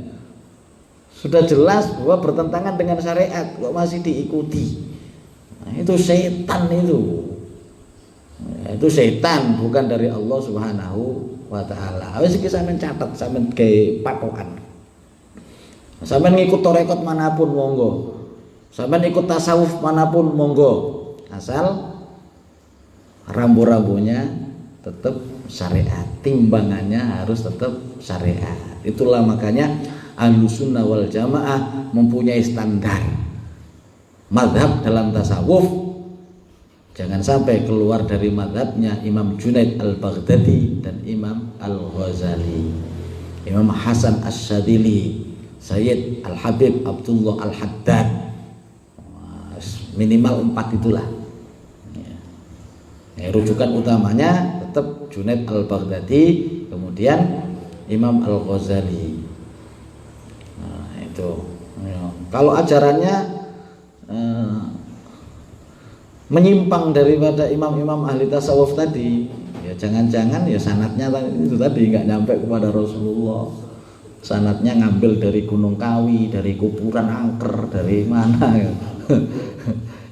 Sudah jelas bahwa bertentangan dengan syariat, kok masih diikuti. Nah, itu setan itu. Itu setan, bukan dari Allah Subhanahu wa taala. Wis iki sampean catet, sampean gawe patokan. Sampean ngikut tarekat manapun monggo. Sampean ikut tasawuf manapun monggo. Asal rambu-rambunya tetap syariat, timbangannya harus tetap syariat. Itulah makanya Ahlussunnah wal Jamaah mempunyai standar mazhab dalam tasawuf. Jangan sampai keluar dari mazhabnya Imam Junaid al-Baghdadi dan Imam al-Ghazali, Imam Hasan Asy-Syadzili, Sayyid Al-Habib Abdullah Al-Haddad. Minimal 4 itulah. Rujukan utamanya tetap Junaid al-Baghdadi, kemudian Imam al-Ghazali. Nah, itu. Kalau ajarannya menyimpang daripada imam-imam ahli tasawuf tadi, ya jangan-jangan ya sanadnya itu tadi nggak nyampe kepada Rasulullah. Sanadnya ngambil dari Gunung Kawi, dari kuburan angker, dari mana ya.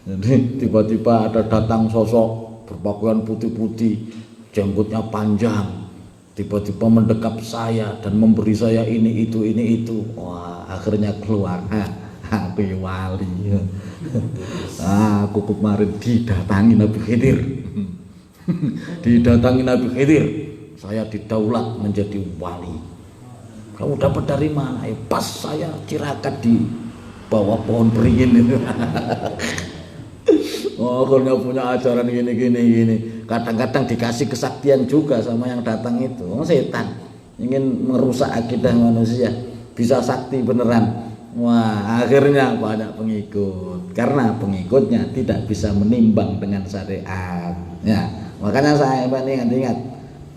Jadi tiba-tiba ada datang sosok berpakaian putih-putih, jenggotnya panjang, tiba-tiba mendekap saya dan memberi saya ini itu. Wah, akhirnya keluar, aku wali. Aku kemarin didatangi Nabi Khidir. Didatangi Nabi Khidir, saya didaulat menjadi wali. Kamu dapat dari mana? Pas saya cirakat di bawah pohon beringin. Akhirnya punya ajaran gini. Kadang-kadang dikasih kesaktian juga sama yang datang itu. Setan ingin merusak akidah manusia, bisa sakti beneran. Wah, akhirnya banyak pengikut karena pengikutnya tidak bisa menimbang dengan syariat. Ya, makanya saya ingat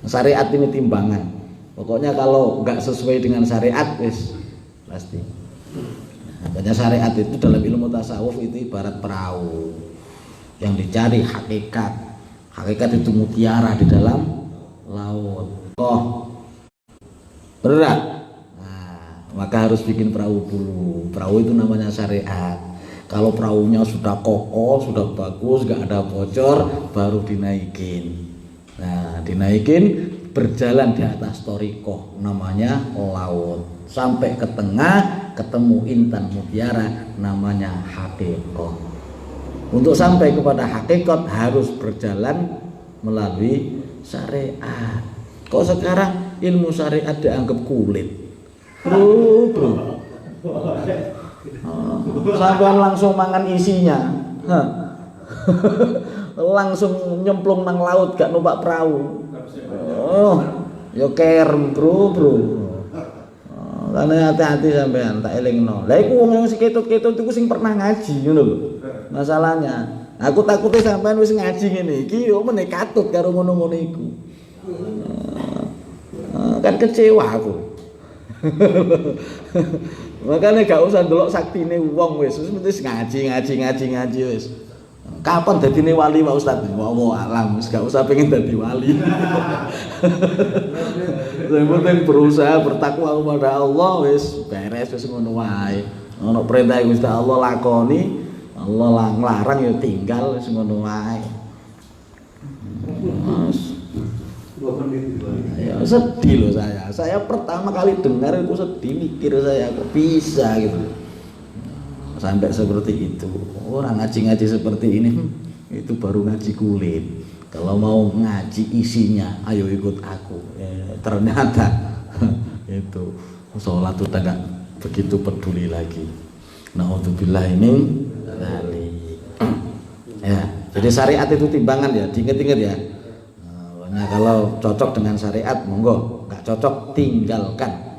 syariat ini timbangan. Pokoknya kalau nggak sesuai dengan syariat, pasti. Makanya syariat itu dalam ilmu tasawuf itu ibarat perahu yang dicari hakikat. Hakikat itu mutiara di dalam laut. Berat. Maka harus bikin perahu dulu. Perahu itu namanya syariat. Kalau perahunya sudah kokoh, sudah bagus, gak ada bocor, baru dinaikin. Nah, dinaikin, berjalan di atas thoriqoh, namanya laut. Sampai ke tengah, ketemu intan mutiara, namanya haqiqah. Untuk sampai kepada hakikat harus berjalan melalui syariat. Kok sekarang ilmu syariat dianggap kulit? Bro. Sampai langsung mangan isinya. Langsung nyemplung nang laut gak numpak perahu. Ya kerem bro. Karena hati-hati sampean tak elingno. Lah iku wong sing ketut-ketut iku sing pernah ngaji ngono lho. Masalahnya, aku takutnya sampean wis ngaji ngene iki yo meneh katut karo ngono-ngono iku. Kan kecewa aku. Makanya gak usah ndelok saktine wong wis ngaji wis. Kapan dadine wali Pak Ustaz? Wallahu alam, wis gak usah pengen dadi wali. Yang penting berusaha bertakwa kepada Allah wis beres wis ngono wae. Ono perintah Gusti Allah lakoni, Allah nglarang ya tinggal wis ngono wae. Ya, sedih loh saya pertama kali dengar itu sedih, mikir saya kok bisa gitu sampai seperti itu. Orang ngaji seperti ini itu baru ngaji kulit. Kalau mau ngaji isinya ayo ikut aku. Ternyata itu sholat udah gak begitu peduli lagi. Na'udzubillah min dzalik. Ya, jadi syariat itu timbangan ya, diinget-inget ya. Nah, kalau cocok dengan syariat monggo, nggak cocok tinggalkan.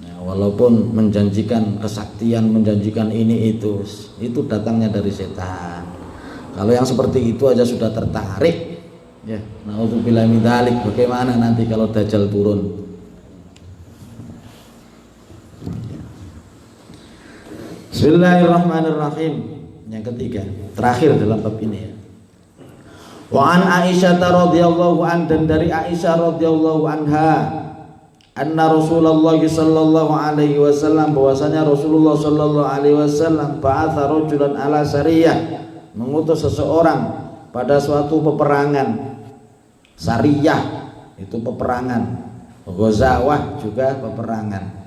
Nah, walaupun menjanjikan kesaktian, menjanjikan ini itu datangnya dari setan. Kalau yang seperti itu aja sudah tertarik, ya, na'udzubillah min dzalik, bagaimana nanti kalau Dajjal turun? Bismillahirrahmanirrahim. Yang ketiga, terakhir dalam bab ini ya. Wa an Aisyah radhiyallahu an, dan dari Aisyah radhiyallahu anha, anna Rasulullah sallallahu alaihi wasallam, bahwasanya Rasulullah sallallahu alaihi wasallam ba'atha rajulan ala sariyah, mengutus seseorang pada suatu peperangan. Sariyah itu peperangan, ghazawah juga peperangan.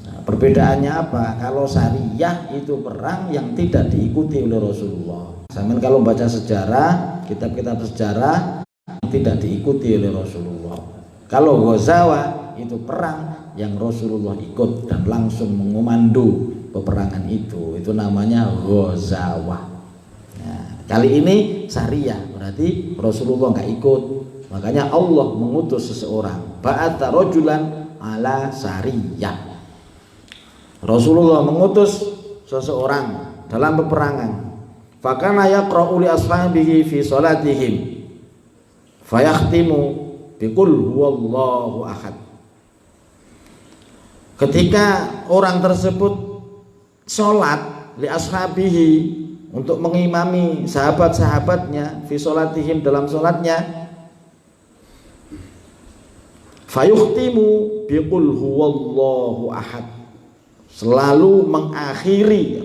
Nah, perbedaannya apa? Kalau sariyah itu perang yang tidak diikuti oleh Rasulullah. Sampai kalau baca sejarah, kitab-kitab sejarah, tidak diikuti oleh Rasulullah. Kalau ghazawah itu perang yang Rasulullah ikut dan langsung mengomando peperangan itu namanya ghazawah. Nah, kali ini sariyah, berarti Rasulullah nggak ikut. Makanya Allah mengutus seseorang, ba'atha rajulan ala sariyah. Rasulullah mengutus seseorang dalam peperangan. Fakana yaqra'u li ashabihi fi salatihim fayakhtimu biqul huwallahu ahad. Ketika orang tersebut sholat li ashabihi, untuk mengimami sahabat-sahabatnya, fi salatihim, dalam sholatnya, fayukhtimu biqul huwallahu ahad, selalu mengakhiri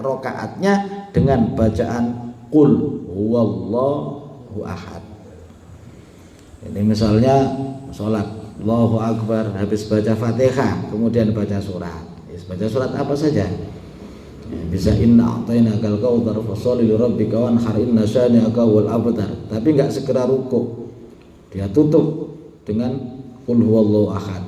rokaatnya dengan bacaan qul huwallahu ahad. Ini misalnya sholat Allahu Akbar, habis baca Fatihah kemudian baca surat. Baca surat apa saja, bisa inna a'tainakal kautsar fasholli lirabbika wanhar inna syani'aka wal abtar, tapi enggak segera rukuk, dia tutup dengan qul huwallahu ahad.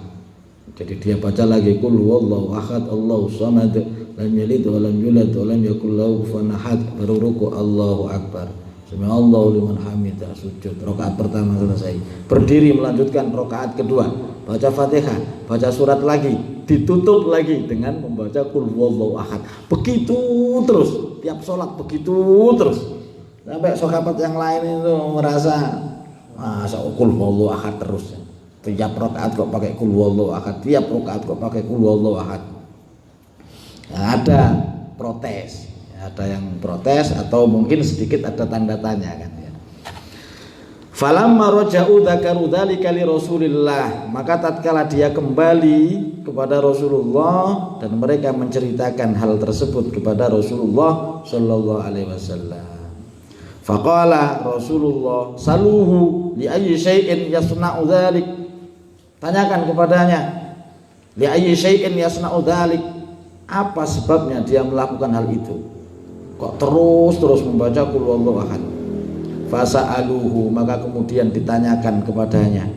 Jadi dia baca lagi qul huwallahu ahad Allahu samad lam yalid wa lam yulad wa lam yakul lahu kufuwan ahad, baru ruku Allahu akbar, sami'allahu liman hamidah, sujud. Rakaat pertama selesai, berdiri melanjutkan rakaat kedua, baca Fatihah, baca surat lagi, ditutup lagi dengan membaca qul huwallahu ahad. Begitu terus, tiap sholat begitu terus, sampai sahabat yang lain itu merasa masa qul huwallahu ahad terus. Tiap rakaat kok pakai qul huwallahu ahad, tiap rakaat kok pakai qul huwallahu ahad. Nah, ada protes, ada yang protes atau mungkin sedikit ada tanda tanya kan ya. Falamma raja'u dzakaru dzalika li Rasulillah, maka tatkala dia kembali kepada Rasulullah dan mereka menceritakan hal tersebut kepada Rasulullah sallallahu alaihi wasallam. Faqala Rasulullah saluhu li ayyi syai'in yasna'u dzalik, tanyakan kepadanya, li ayyi syai'in yasna'u dzalik, apa sebabnya dia melakukan hal itu, kok terus membaca qul huwallahu ahad. Fasa'aluhu, maka kemudian ditanyakan kepadanya.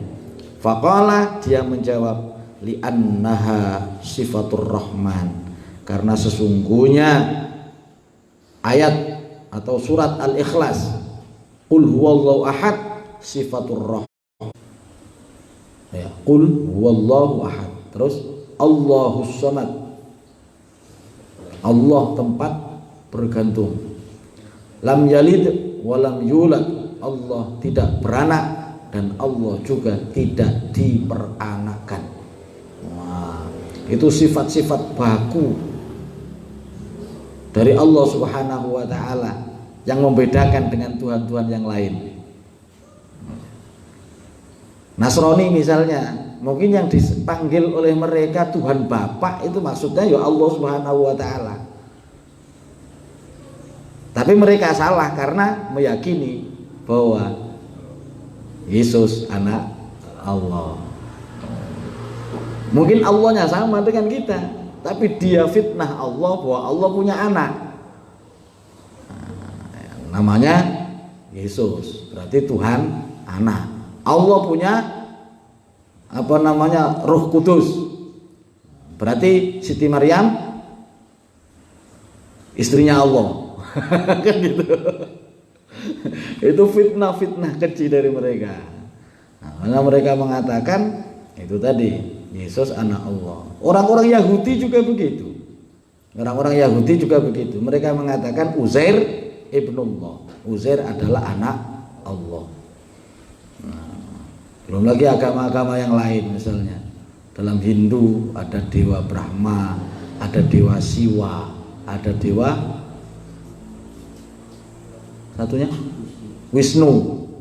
Faqala, dia menjawab, li annaha sifatur rahman, karena sesungguhnya ayat atau surat Al-Ikhlas qul huwallahu ahad sifatur rahman ya, qul huwallahu ahad, terus Allahus samad, Allah tempat bergantung, lam yalid walam yulad, Allah tidak beranak dan Allah juga tidak diperanakan. Wah, itu sifat-sifat baku dari Allah Subhanahu wa ta'ala yang membedakan dengan Tuhan-Tuhan yang lain. Nasrani misalnya, mungkin yang dipanggil oleh mereka Tuhan Bapa itu maksudnya ya Allah Subhanahu wa ta'ala. Tapi mereka salah karena meyakini bahwa Yesus anak Allah. Mungkin Allahnya sama dengan kita, tapi dia fitnah Allah bahwa Allah punya anak. Namanya Yesus, berarti Tuhan anak. Allah punya apa namanya Roh Kudus, berarti Siti Maryam istrinya Allah. Kan gitu. Itu fitnah keji dari mereka. Nah, karena mereka mengatakan itu tadi Yesus anak Allah. Orang-orang Yahudi juga begitu. Orang-orang Yahudi juga begitu. Mereka mengatakan Uzair ibnullah. Uzair adalah anak Allah. Nah, belum lagi agama-agama yang lain, misalnya dalam Hindu ada Dewa Brahma, ada dewa Siwa, ada dewa satunya Wisnu.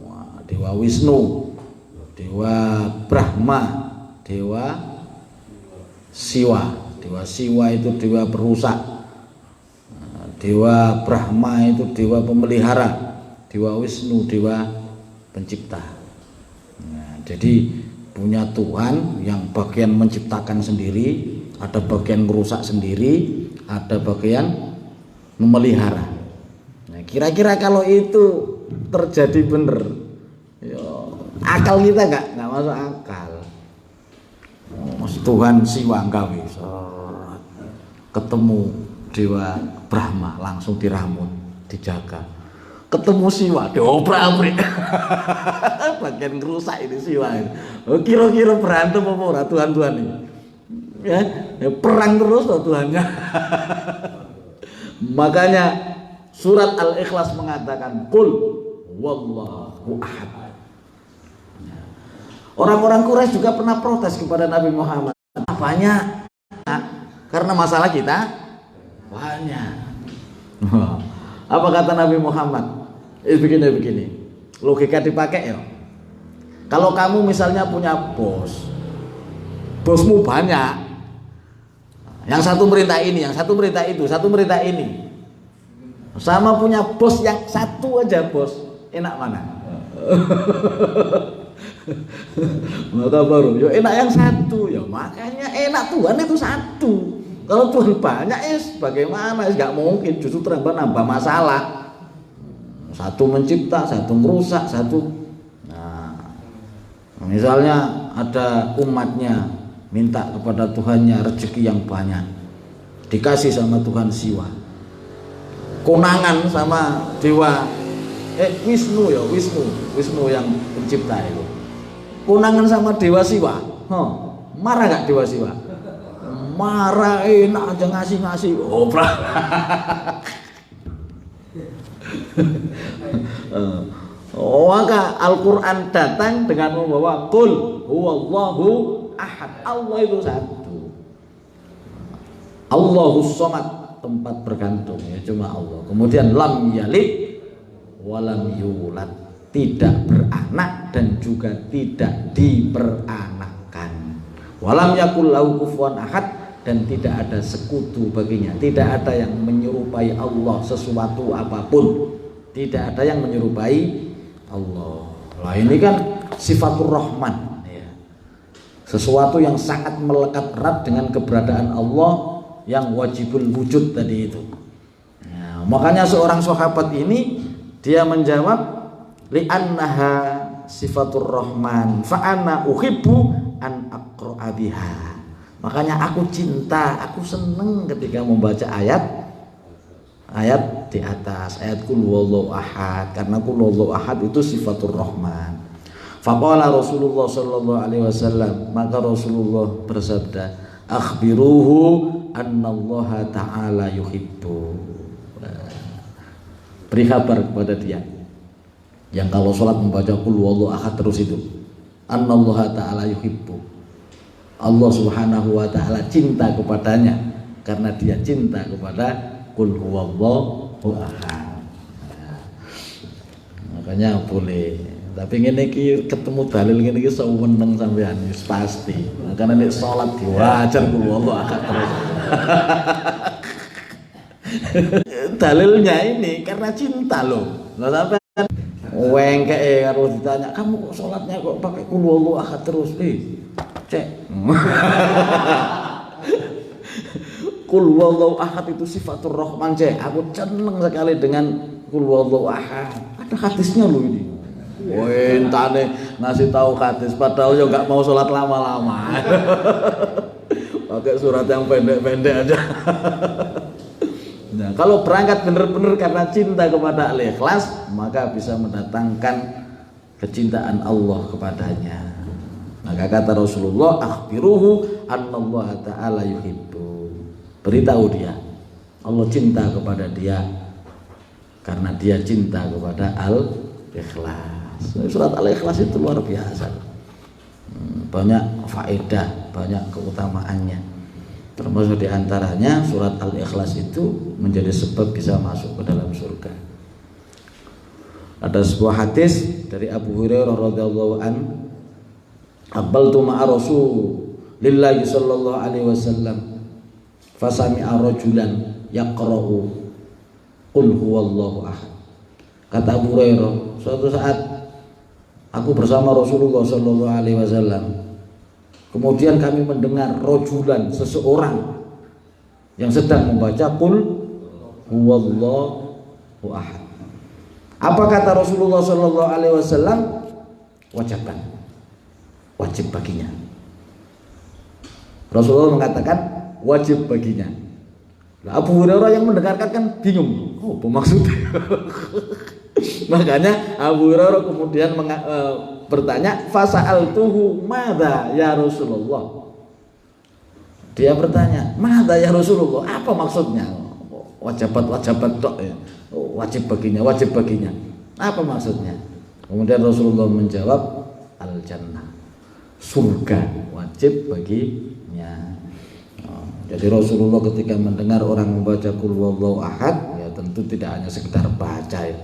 Wah, dewa Wisnu, dewa Brahma, dewa Siwa. Dewa Siwa itu dewa perusak, dewa Brahma itu dewa pemelihara, dewa Wisnu dewa pencipta. Nah, jadi punya Tuhan yang bagian menciptakan sendiri, ada bagian merusak sendiri, ada bagian memelihara. Nah, kira-kira kalau itu terjadi bener, akal kita nggak masuk akal. Mas Tuhan Siwa gawe ketemu dewa Brahma langsung diramun, dijaga. Ketemu Siwa diobrak-abrik. Bagian ngerusak ini Siwa ini. Kira-kira berantem apa ora Tuhan-Tuhan ini? Ya, perang terus loh Tuhannya. Makanya surat Al-Ikhlas mengatakan qul wallahu ahad. Orang-orang Quraisy juga pernah protes kepada Nabi Muhammad. Banyak, karena masalah kita banyak. Apa kata Nabi Muhammad? Begini. Logika dipakai ya. Kalau kamu misalnya punya bosmu banyak, yang satu merintah ini, yang satu merintah itu, satu merintah ini, sama punya bos yang satu aja bos, enak mana? Maka baru yo enak yang satu, ya makanya enak Tuhan itu satu. Kalau Tuhan banyak bagaimana? Nggak mungkin, justru nambah masalah. Satu mencipta, satu merusak, satu. Nah, misalnya ada umatnya minta kepada Tuhannya rezeki yang banyak, dikasih sama Tuhan Siwa. Konangan sama dewa Wisnu yang pencipta itu. Konangan sama dewa Siwa, marah gak dewa Siwa? Marah, enak aja ngasih. Maka Al-Quran datang dengan membawa qul huwallahu ahad. Allah itu satu. Allahus somad, tempat bergantung ya cuma Allah. Kemudian lam yalid walam yulad, tidak beranak dan juga tidak diperanakkan. Walam yakul lahu kufuwan ahad, dan tidak ada sekutu baginya. Tidak ada yang menyerupai Allah sesuatu apapun. Tidak ada yang menyerupai Allah. Nah ini kan sifatur rahman ya. Sesuatu yang sangat melekat erat dengan keberadaan Allah yang wajibul wujud tadi itu. Nah, makanya seorang sahabat ini dia menjawab li'annaha sifatur rahman fa ana uhibbu an aqra'a biha. Makanya aku cinta, aku seneng ketika membaca ayat di atas, ayat qul huwallahu ahad, karena qul huwallahu ahad itu sifatur rahman. Faqala Rasulullah sallallahu alaihi wasallam, maka Rasulullah bersabda, akhbiruhu annallaha ta'ala yuhibbu. Beri kabar kepada dia yang kalau sholat membaca qul huwallahu ahad terus itu, annallaha ta'ala yuhibbu, Allah subhanahu wa ta'ala cinta kepadanya karena dia cinta kepada qul huwallahu ahad. Makanya boleh, tapi ngene iki ketemu dalil ngene iki seweneng sampean wis pasti. Makanya nek salat diwajar qul huwallahu ahad terus. Dalilnya ini karena cinta loh. Lah sampean wengke karo ditanya, "Kamu kok salatnya kok pakai qul huwallahu ahad terus?" Cek. Qul huwallahu ahad itu sifatur rahman, cek. Aku seneng sekali dengan qul huwallahu ahad. Ada hadisnya loh ini. Entane ngasih tahu hadis padahal ya nggak mau sholat lama-lama. Pakai surat yang pendek-pendek aja. Nah, kalau berangkat benar-benar karena cinta kepada al-ikhlas, maka bisa mendatangkan kecintaan Allah kepadanya. Maka kata Rasulullah, akhbiruhu annallaha ta'ala yuhibbu. Beritahu dia, Allah cinta kepada dia karena dia cinta kepada al-ikhlas. Surat al-ikhlas itu luar biasa, banyak faedah, banyak keutamaannya. Termasuk diantaranya surat Al-Ikhlas itu menjadi sebab bisa masuk ke dalam surga. Ada sebuah hadis dari Abu Hurairah radhiyallahu an, "Aqbaltu ma'a Rasulillahi sallallahu alaihi wasallam fasami'a rajulan yaqra'u qul huwallahu ahad." Kata Abu Hurairah, suatu saat aku bersama Rasulullah sallallahu alaihi wasallam, kemudian kami mendengar rajulan, seseorang yang sedang membaca qul huwallahu ahad. Apa kata Rasulullah sallallahu alaihi wasallam? Wajiban, wajib baginya. Rasulullah mengatakan wajib baginya. Nah, Abu Hurairah yang mendengarkan kan bingung, oh apa maksudnya? Makanya Abu Hurairah kemudian bertanya, fasa'altuhu madza ya Rasulullah. Dia bertanya, madza ya Rasulullah, apa maksudnya? Wajibat tok ya. Oh, wajib baginya, wajib baginya. Apa maksudnya? Kemudian Rasulullah menjawab, al-jannah, surga wajib baginya. Jadi Rasulullah ketika mendengar orang membaca qul huwallahu ahad, ya tentu tidak hanya sekedar baca ya.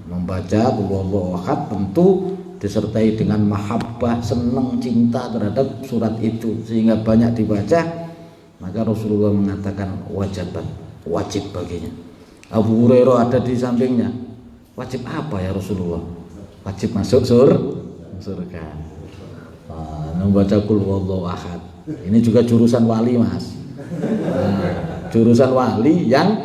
Membaca qul huwallahu ahad tentu disertai dengan mahabbah, senang, cinta terhadap surat itu sehingga banyak dibaca. Maka Rasulullah mengatakan wajib baginya. Abu Hurairah ada di sampingnya. Wajib apa ya Rasulullah? Wajib masuk surga. Membaca qul huwallahu ahad. Ini juga jurusan wali, Mas. Jurusan wali yang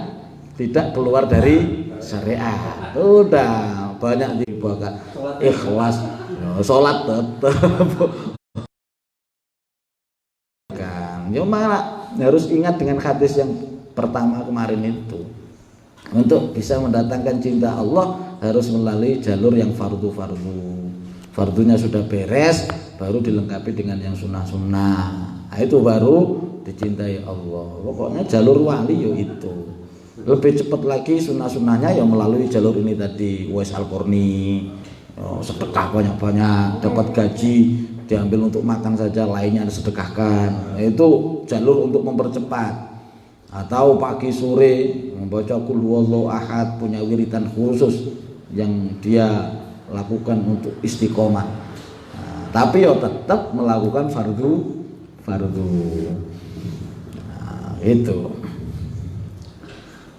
tidak keluar dari syariat. Udah banyak dibakar. Ikhlas, sholat tetap. Kan, malah harus ingat dengan hadis yang pertama kemarin itu. Untuk bisa mendatangkan cinta Allah harus melalui jalur yang fardu. Fardunya sudah beres, baru dilengkapi dengan yang sunnah-sunnah. Nah, itu baru dicintai Allah. Pokoknya jalur wali yo itu. Lebih cepat lagi sunnah-sunnahnya yang melalui jalur ini tadi, Uwais Al-Qarni. Sedekah banyak-banyak, dapat gaji diambil untuk makan saja, lainnya disedekahkan. Nah, itu jalur untuk mempercepat. Atau pagi sore membaca qul huwallahu ahad, punya wiridan khusus yang dia lakukan untuk istiqomah. Nah, tapi ya tetap melakukan fardu. Nah, itu.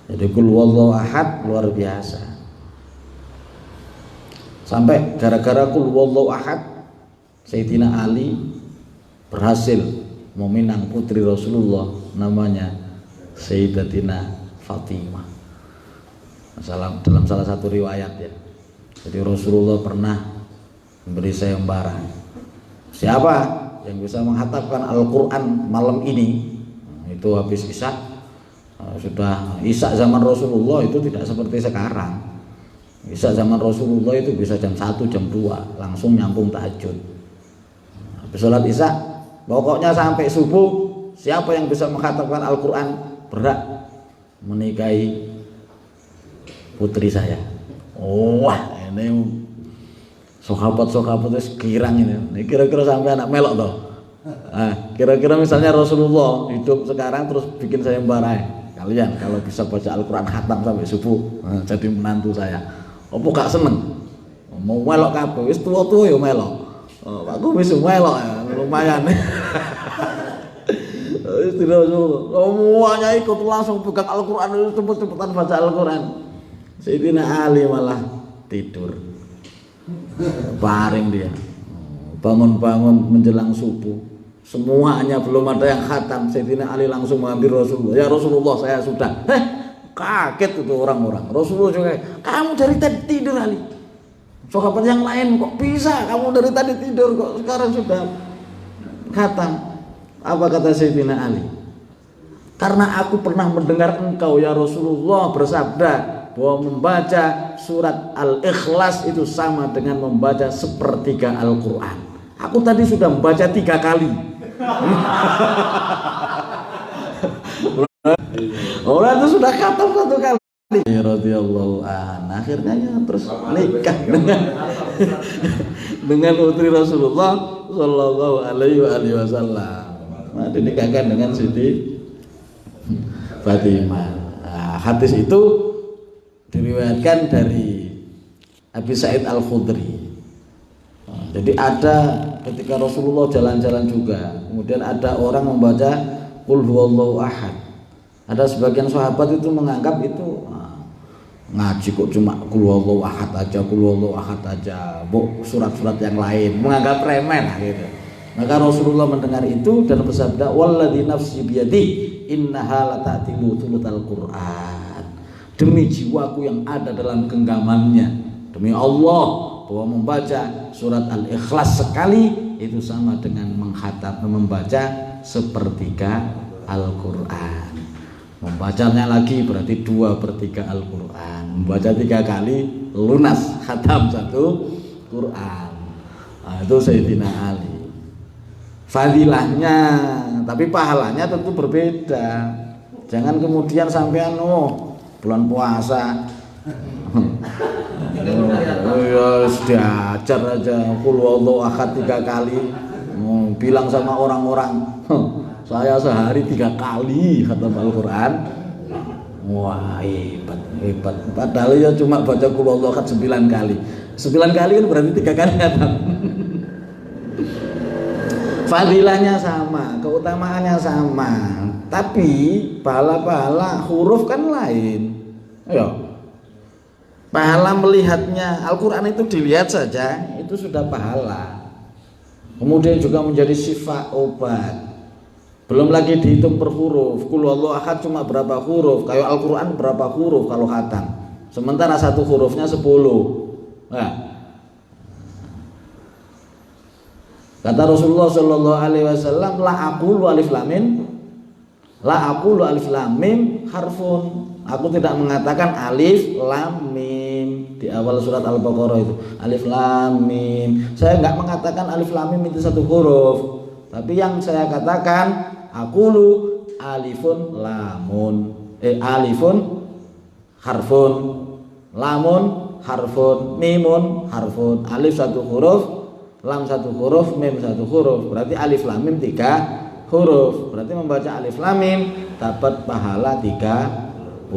Jadi qul huwallahu ahad luar biasa. Sampai gara-gara qul huwallahu ahad Sayyidina Ali berhasil meminang putri Rasulullah namanya Sayyidatina Fatimah. Dalam salah satu riwayat ya. Jadi Rasulullah pernah memberi sayembara. Siapa yang bisa menghatafkan Al-Quran malam ini? Itu habis Isya. Sudah Isya zaman Rasulullah itu tidak seperti sekarang. Isya zaman Rasulullah itu bisa jam 1, jam 2 langsung nyambung tahajud. Habis sholat Isya, pokoknya sampai subuh, siapa yang bisa menghatafkan Al-Quran berhak menikahi putri saya. Wah, ini sahabat-sahabat itu sekirang ini. Kira-kira sampai anak melok toh. Nah, kira-kira misalnya Rasulullah hidup sekarang terus bikin sayembara. Kalian kalau bisa baca Al-Quran khatam sampai subuh, jadi menantu saya. Apa gak seneng? Mau melok kabeh, wis tuwa-tuwa ya melok. Aku wis melok ya, lumayan. Tidak semuanya ikut langsung pegang Al-Quran, cepet-cepetan baca Al-Quran. Sayyidina Ali malah tidur, baring dia, bangun-bangun menjelang subuh, semuanya belum ada yang khatam. Sayyidina Ali langsung mengambil Rasulullah. Ya Rasulullah, saya sudah. Kaget itu orang-orang. Rasulullah juga, kamu dari tadi tidur Ali. Sahabat yang lain kok bisa, kamu dari tadi tidur kok sekarang sudah khatam. Apa kata Sayyidina Ali? Karena aku pernah mendengar engkau ya Rasulullah bersabda bahwa membaca surat Al-Ikhlas itu sama dengan membaca sepertiga Al-Quran. Aku tadi sudah membaca 3 kali. Orang itu sudah khatam 1 kali. Radhiyallahu anhu. Akhirnya ya terus nikah dengan putri Rasulullah Sallallahu Alaihi Wasallam. dinikahkan dengan Siti Fatimah. Nah, hadis itu diriwayatkan dari Abi Sa'id Al-Khudri. Jadi ada ketika Rasulullah jalan-jalan juga, kemudian ada orang membaca Qul huwallahu ahad. Ada sebagian sahabat itu menganggap itu ngaji kok cuma Qul huwallahu ahad aja, Qul huwallahu ahad aja, surat-surat yang lain, menganggap remeh lah gitu. Maka Rasulullah mendengar itu dan bersabda, walladzi nafsi biyadi innaha lata'tilu thulutsal Qur'an. Demi jiwaku yang ada dalam genggamannya, demi Allah, bahwa membaca surat Al-Ikhlas sekali itu sama dengan membaca sepertiga Al-Quran. Membacanya lagi berarti 2/3 Al-Quran. Membaca 3 kali lunas khatam 1 Quran. Nah, itu Sayyidina Ali. Fadilahnya, tapi pahalanya tentu berbeda. Jangan kemudian sampean bulan puasa ya sudah ajar aja Qul huwallahu ahad 3 kali, bilang sama orang-orang saya sehari 3 kali khatam Al-Quran. Wah hebat. Padahal ya cuma baca Qul huwallahu ahad 9 kali. 9 kali kan berarti 3 kali khatam. Fadilahnya sama, keutamaannya sama, tapi pahala-pahala huruf kan lain. Ayo. Pahala melihatnya, Al-Quran itu dilihat saja itu sudah pahala. Kemudian juga menjadi syifa, obat. Belum lagi dihitung per huruf. Qul huwallahu ahad cuma berapa huruf, kayak Al-Quran berapa huruf kalau khatam. Sementara 1 hurufnya 10. Nah, kata Rasulullah Shallallahu Alaihi Wasallam, la aqulu alif lam mim harfun. Aku tidak mengatakan alif lam mim di awal surat Al-Baqarah itu alif lam mim. Saya nggak mengatakan alif lam mim itu 1 huruf, tapi yang saya katakan aqulu alifun lamun, alifun harfun, lamun harfun, mimun harfun. Alif 1 huruf, lam 1 huruf, mim 1 huruf, berarti alif lam mim 3 huruf. Berarti membaca alif lam mim dapat pahala 30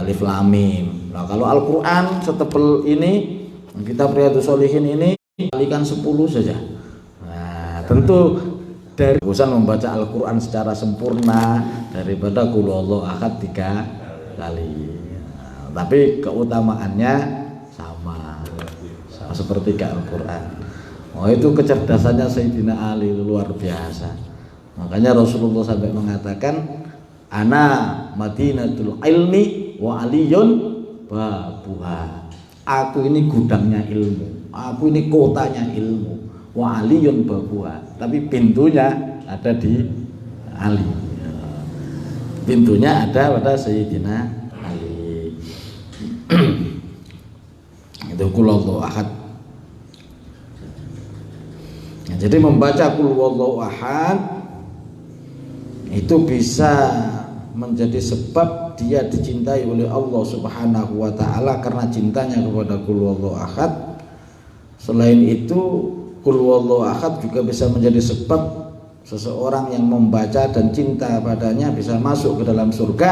alif lam mim. Nah, kalau Al-Quran setebel ini, kitab Riyadhus Shalihin ini kalikan 10 saja. Nah, tentu dari urusan membaca Al-Quran secara sempurna daripada Qul huwallahu ahad 3 kali. Nah, tapi keutamaannya sama seperti Al-Quran. Oh, itu kecerdasannya Sayyidina Ali luar biasa. Makanya Rasulullah sampai mengatakan, ana madinatul ilmi wa aliyun babuha. Aku ini gudangnya ilmu, aku ini kotanya ilmu, wa aliyun babuha. Tapi pintunya ada di Ali. Pintunya ada pada Sayyidina Ali. Itu Qul huwallahu ahad. Nah, jadi membaca Qul huwallahu ahad itu bisa menjadi sebab dia dicintai oleh Allah Subhanahu wa taala karena cintanya kepada Qul huwallahu ahad. Selain itu, Qul huwallahu ahad juga bisa menjadi sebab seseorang yang membaca dan cinta padanya bisa masuk ke dalam surga.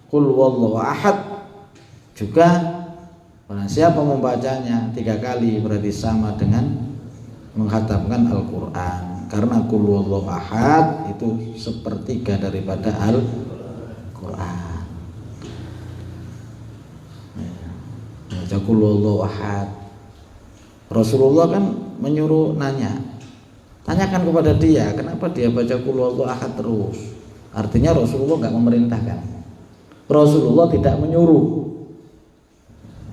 Qul huwallahu ahad juga barang siapa membacanya 3 kali berarti sama dengan menghatamkan Al-Quran. Karena Qul huwallahu ahad itu sepertiga daripada Al-Quran. Baca Qul huwallahu ahad. Rasulullah kan menyuruh tanyakan kepada dia kenapa dia baca Qul huwallahu ahad terus. Artinya Rasulullah nggak memerintahkan, Rasulullah tidak menyuruh.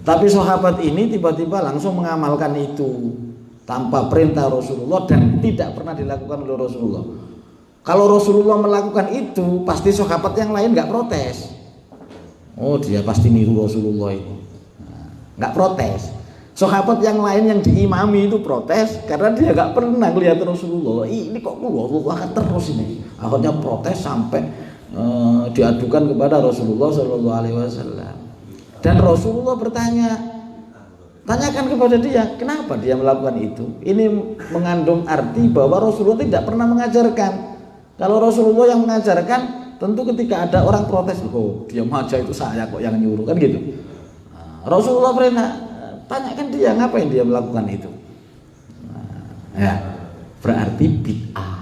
Tapi sahabat ini tiba-tiba langsung mengamalkan itu tanpa perintah Rasulullah dan tidak pernah dilakukan oleh Rasulullah. Kalau Rasulullah melakukan itu, pasti sahabat yang lain nggak protes. Oh, dia pasti niru Rasulullah ini, nggak protes. Sahabat yang lain yang diimami itu protes karena dia nggak pernah lihat Rasulullah. Ini kok Rasulullah terus ini. Akhirnya protes sampai diadukan kepada Rasulullah Shallallahu Alaihi Wasallam. Dan Rasulullah bertanya, tanyakan kepada dia kenapa dia melakukan itu. Ini mengandung arti bahwa Rasulullah tidak pernah mengajarkan, Kalau Rasulullah yang mengajarkan, tentu ketika ada orang protes, oh diam aja itu saya kok yang nyuruh, kan gitu. Rasulullah pernah tanyakan dia ngapain dia melakukan itu. Ya, berarti bid'ah.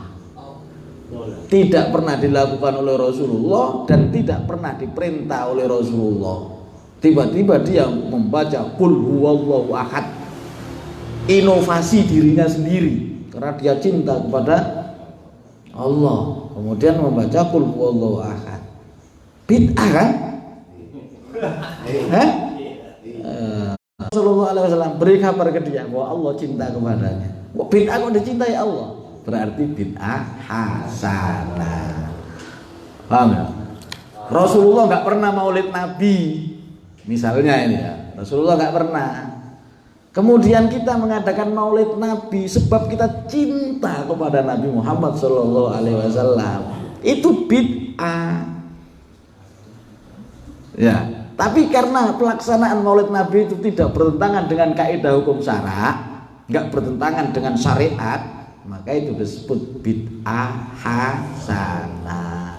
Tidak pernah dilakukan oleh Rasulullah dan tidak pernah diperintah oleh Rasulullah. Tiba-tiba dia membaca Qul huwallahu ahad, inovasi dirinya sendiri karena dia cinta kepada Allah, kemudian membaca Qul huwallahu ahad. Bid'ah kan? Rasulullah SAW beri kabar ke dia bahwa Allah cinta kepadanya. Kok bid'ah kok dicintai Allah? Berarti bid'ah hasanah. Paham ya? Rasulullah nggak pernah maulid Nabi, misalnya ini ya. Rasulullah nggak pernah. Kemudian kita mengadakan maulid Nabi sebab kita cinta kepada Nabi Muhammad SAW. Itu bid'ah. Ya. Tapi karena pelaksanaan maulid Nabi itu tidak bertentangan dengan kaidah hukum syara, nggak bertentangan dengan syariat, maka itu disebut bid'ah hasanah.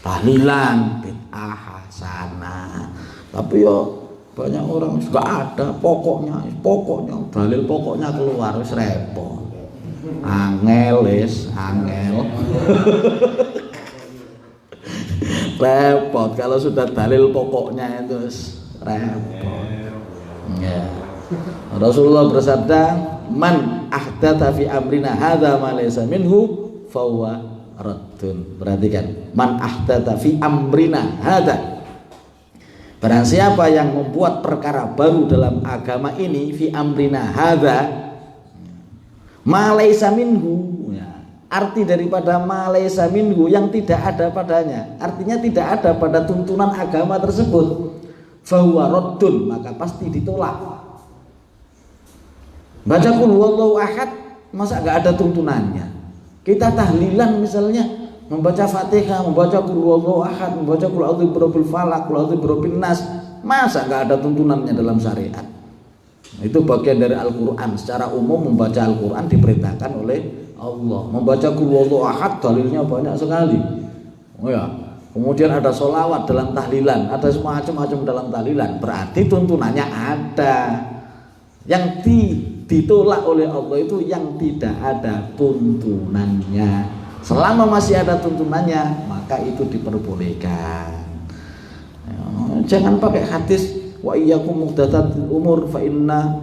Tahlilan bid'ah hasanah. Tapi yo banyak orang nggak ada pokoknya dalil pokoknya keluar wis repot. Angel. Repot kalau sudah dalil pokoknya itu repot. Ya. Rasulullah bersabda, "Man ahdatsa fi amrina hadza ma laysa minhu fahuwa raddun." Perhatikan, man ahdatsa fi amrina hadza. Barang siapa yang membuat perkara baru dalam agama ini, fi amrina hadza ma laysa minhu. Arti daripada ma laysa minhu yang tidak ada padanya, artinya tidak ada pada tuntunan agama tersebut, fahuwa raddun, maka pasti ditolak. Baca qul huwallahu ahad, masa gak ada tuntunannya? Kita tahlilan misalnya, membaca Fatihah, membaca qul huwallahu ahad, membaca qul a'udzu birabbil falaq, qul a'udzu birabbin nas, masa gak ada tuntunannya dalam syariat? Itu bagian dari Al-Quran. Secara umum membaca Al-Quran diperintahkan oleh Allah. Membaca qul huwallahu ahad dalilnya banyak sekali. Oh ya. Kemudian ada sholawat dalam tahlilan, ada semacam-macam dalam tahlilan. Berarti tuntunannya ada. Yang ditolak oleh Allah itu yang tidak ada tuntunannya. Selama masih ada tuntunannya, maka itu diperbolehkan. Jangan pakai hadis wa iyyakum muhdatsatil umur fa inna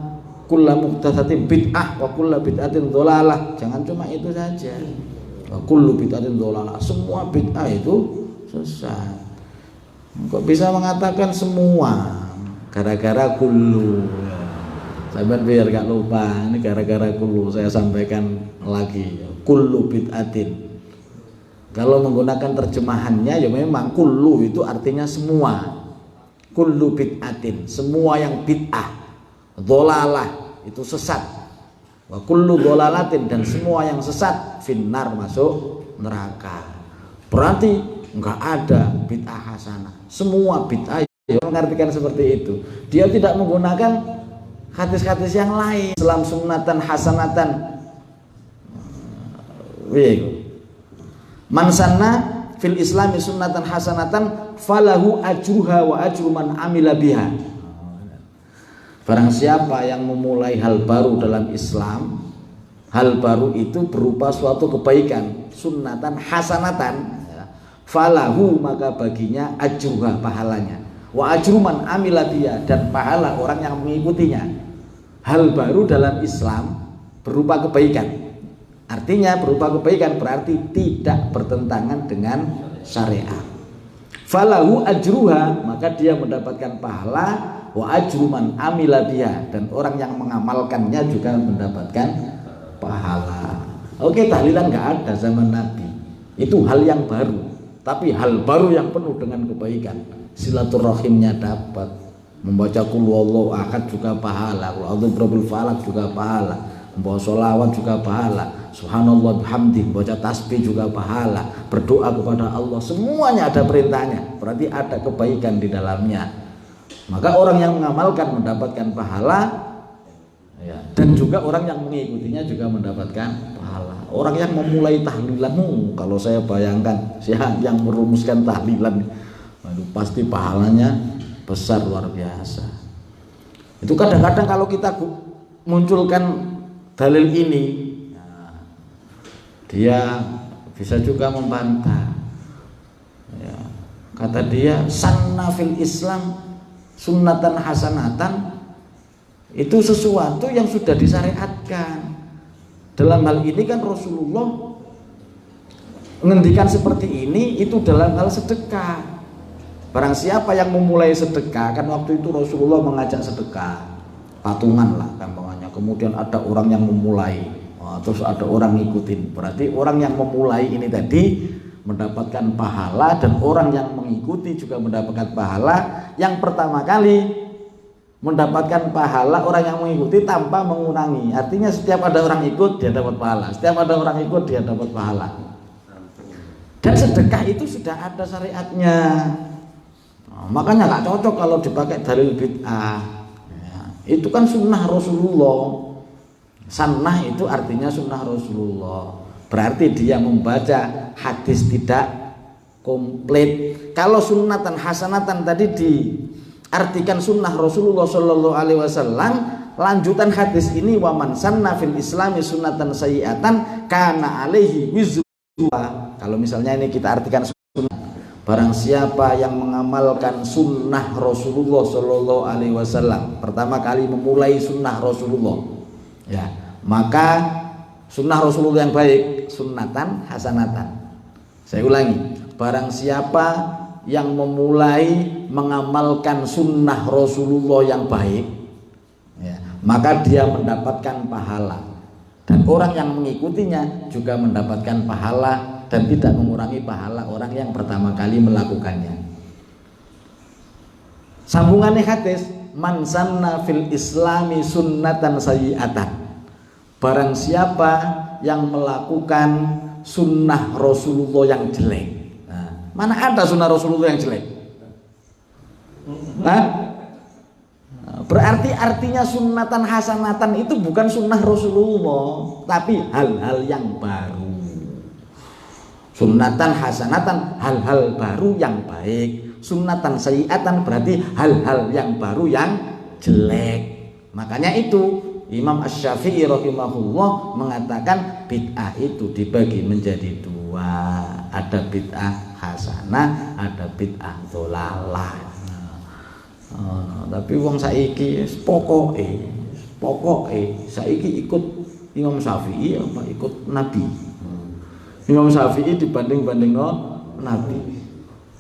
kulla muhdatsatin bid'ah wa kulla bid'atin dhalalah. Jangan cuma itu saja. Wa kullu bid'atin dhalalah. Semua bid'ah itu sesat. Kok bisa mengatakan semua? Gara-gara kullu. Sahabat biar gak lupa, ini gara-gara kullu saya sampaikan lagi. Kullu bid'atin. Kalau menggunakan terjemahannya ya memang kullu itu artinya semua. Kullu bid'atin, semua yang bid'ah. Dhalalah itu sesat. Wa kullu dhalalatin, dan semua yang sesat finnar, masuk neraka. Berarti enggak ada bid'ah hasanah. Semua bid'ah ya mengartikan seperti itu. Dia tidak menggunakan hadis-hadis yang lain. Islam sunnatan hasanatan. Man sanna fil islami sunnatan hasanatan falahu ajruha wa ajru man amila biha. Barang siapa yang memulai hal baru dalam Islam, hal baru itu berupa suatu kebaikan, sunnatan hasanatan, falahu, maka baginya ajruha, pahalanya, wa ajru man amila biha, dan pahala orang yang mengikutinya. Hal baru dalam Islam berupa kebaikan, artinya berupa kebaikan berarti tidak bertentangan dengan syariat. Falahu ajruha, maka dia mendapatkan pahala, wa ajru man amila biha, dan orang yang mengamalkannya juga mendapatkan pahala. Oke, tahlilan nggak ada zaman Nabi, itu hal yang baru, tapi hal baru yang penuh dengan kebaikan. Silaturahimnya dapat, membaca qul huwallahu ahad juga pahala, qul a'udzu birabbil falaq juga pahala, membawa sholawat juga pahala, subhanallah bihamdi, baca tasbih juga pahala, berdoa kepada Allah, semuanya ada perintahnya, berarti ada kebaikan di dalamnya. Maka orang yang mengamalkan mendapatkan pahala, ya, dan juga orang yang mengikutinya juga mendapatkan pahala. pahala. Orang yang memulai tahlilan, kalau saya bayangkan yang merumuskan tahlilan, aduh, pasti pahalanya besar luar biasa. Itu kadang-kadang kalau kita munculkan dalil ini, nah, dia bisa juga membantah. Ya, kata dia, sanna fil Islam sunnatan hasanatan, itu sesuatu yang sudah disyariatkan. Dalam hal ini kan Rasulullah menghentikan seperti ini itu dalam hal sedekah. Barang siapa yang memulai sedekah, kan waktu itu Rasulullah mengajak sedekah, patungan lah gampangnya. Kemudian ada orang yang memulai, terus ada orang ngikutin. Berarti orang yang memulai ini tadi mendapatkan pahala, dan orang yang mengikuti juga mendapatkan pahala. Yang pertama kali mendapatkan pahala orang yang mengikuti tanpa mengurangi. Artinya setiap ada orang ikut dia dapat pahala, setiap ada orang ikut dia dapat pahala. Dan sedekah itu sudah ada syariatnya. Makanya nggak cocok kalau dipakai dalil bid'ah. Ya, itu kan sunnah Rasulullah. Sunnah itu artinya sunnah Rasulullah. Berarti dia membaca hadis tidak komplit. Kalau sunnatan hasanatan tadi diartikan sunnah Rasulullah Shallallahu Alaihi Wasallam, lanjutan hadis ini waman sanna fil Islami sunnatan sayyi'atan kana alaihi wizruha. Kalau misalnya ini kita artikan sunnah, barang siapa yang mengamalkan sunnah Rasulullah Shallallahu Alaihi Wasallam, pertama kali memulai sunnah Rasulullah, ya, maka sunnah Rasulullah yang baik, sunnatan hasanatan. Saya ulangi, barang siapa yang memulai mengamalkan sunnah Rasulullah yang baik, ya, maka dia mendapatkan pahala, dan orang yang mengikutinya juga mendapatkan pahala dan tidak mengurangi pahala orang yang pertama kali melakukannya. Sambungannya hadis, man sanna fil Islami sunnatan sayyi'atan, barang siapa yang melakukan sunnah Rasulullah yang jelek. Nah, mana ada sunnah Rasulullah yang jelek? Nah, berarti artinya sunnatan hasanatan itu bukan sunnah Rasulullah, tapi hal-hal yang baru. Sunnatan hasanatan, hal-hal baru yang baik. Sunnatan sayyi'atan berarti hal-hal yang baru yang jelek. Makanya itu Imam Asy-Syafi'i rahimahullah mengatakan bid'ah itu dibagi menjadi dua, ada bid'ah hasanah, ada bid'ah dholalah. Tapi wong saiki pokoke saiki ikut Imam Syafi'i apa ikut Nabi. Imam Syafi'i dibanding Nabi.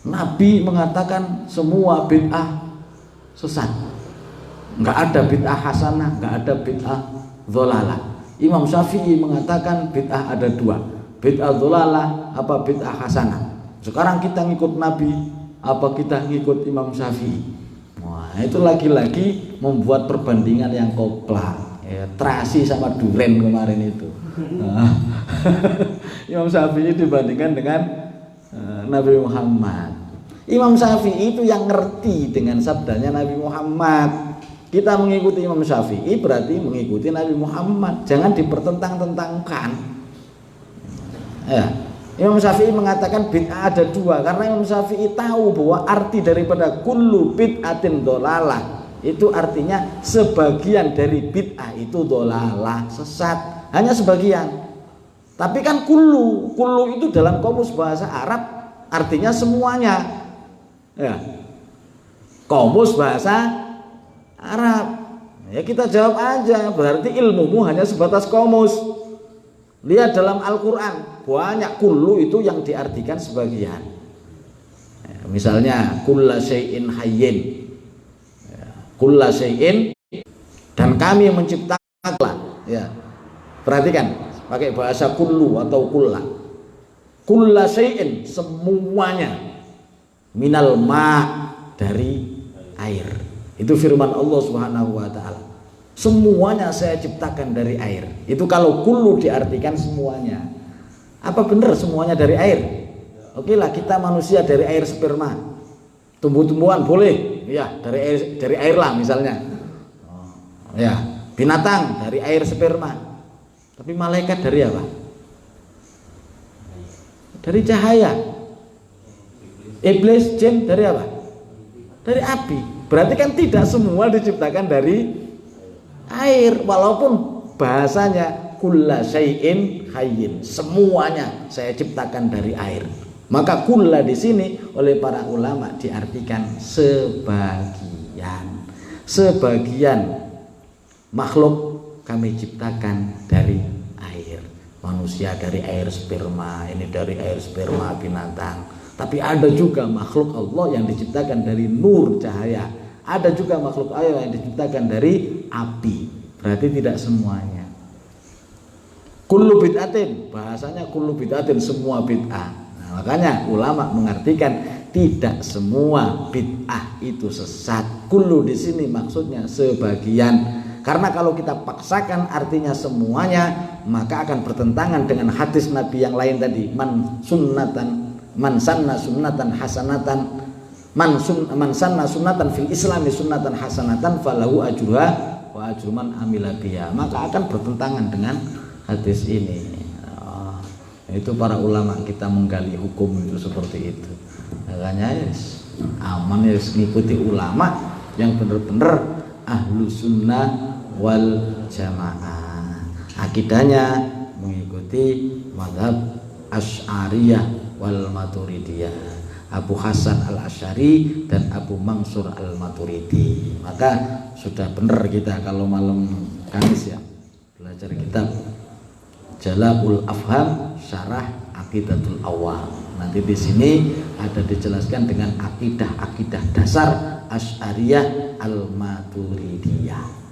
Nabi mengatakan semua bid'ah sesat. Enggak ada bid'ah hasanah, enggak ada bid'ah dholalah. Imam Syafi'i mengatakan bid'ah ada dua, bid'ah dholalah apa bid'ah hasanah. Sekarang kita ngikut Nabi apa kita ngikut Imam Syafi'i? Wah, itu lagi-lagi membuat perbandingan yang koplang, ya, terasi sama duren kemarin itu. Imam Syafi'i dibandingkan dengan Nabi Muhammad. Imam Syafi'i itu yang ngerti dengan sabdanya Nabi Muhammad. Kita mengikuti Imam Syafi'i berarti mengikuti Nabi Muhammad. Jangan dipertentang-tentangkan. Ya. Imam Syafi'i mengatakan bid'ah ada dua, karena Imam Syafi'i tahu bahwa arti daripada kullu bid'atin dholalah itu artinya sebagian dari bid'ah itu dholalah, sesat, hanya sebagian. Tapi kan kullu itu dalam kamus bahasa Arab artinya semuanya. Ya. Kamus bahasa Arab. Ya kita jawab aja, berarti ilmumu hanya sebatas kamus. Lihat dalam Al-Quran, banyak kullu itu yang diartikan sebagian. Ya, misalnya kulla syai'in hayyin, ya, kulla syai'in, dan kami menciptakan, ya. Perhatikan, pakai bahasa kullu atau kulla. Kulla syai'in, semuanya, minal ma', dari air. Itu firman Allah Subhanahu wa taala. Semuanya saya ciptakan dari air. Itu kalau kullu diartikan semuanya. Apa benar semuanya dari air? Oke lah, kita manusia dari air sperma. Tumbuh-tumbuhan boleh, ya dari air lah misalnya. Ya, binatang dari air sperma. Tapi malaikat dari apa? Dari cahaya. Iblis, jin dari apa? Dari api. Berarti kan tidak semua diciptakan dari air, walaupun bahasanya kulla syai'in hayyin, semuanya saya ciptakan dari air. Maka kulla di sini oleh para ulama diartikan sebagian makhluk kami ciptakan dari air. Manusia dari air sperma, ini dari air sperma binatang. Tapi ada juga makhluk Allah yang diciptakan dari nur cahaya. Ada juga makhluk Allah yang diciptakan dari api. Berarti tidak semuanya. Kullu bid'atin, bahasanya kullu bid'atin, semua bid'ah. Nah, makanya ulama mengartikan tidak semua bid'ah itu sesat. Kullu di sini maksudnya sebagian. Karena kalau kita paksakan artinya semuanya, maka akan bertentangan dengan hadis Nabi yang lain tadi. Man sanna sunnatan hasanatan, man sanna sunnatan fil islami sunnatan hasanatan falahu ajruha wa ajru man amila biha. Maka akan bertentangan dengan hadis ini. Itu para ulama kita menggali hukum itu seperti itu. Makanya aman ngikuti ulama yang benar-benar ahlu sunnah wal jamaah. Akidahnya mengikuti mazhab Asy'ariyah wal Maturidiyah, Abu Hasan al-Asy'ari dan Abu Mansur al-Maturidi. Maka sudah benar kita kalau malam Kamis ya belajar kitab Jala'ul Afham Syarah Aqidatul Awwam. Nanti di sini ada dijelaskan dengan akidah dasar Asy'ariyah al-Maturidiyah.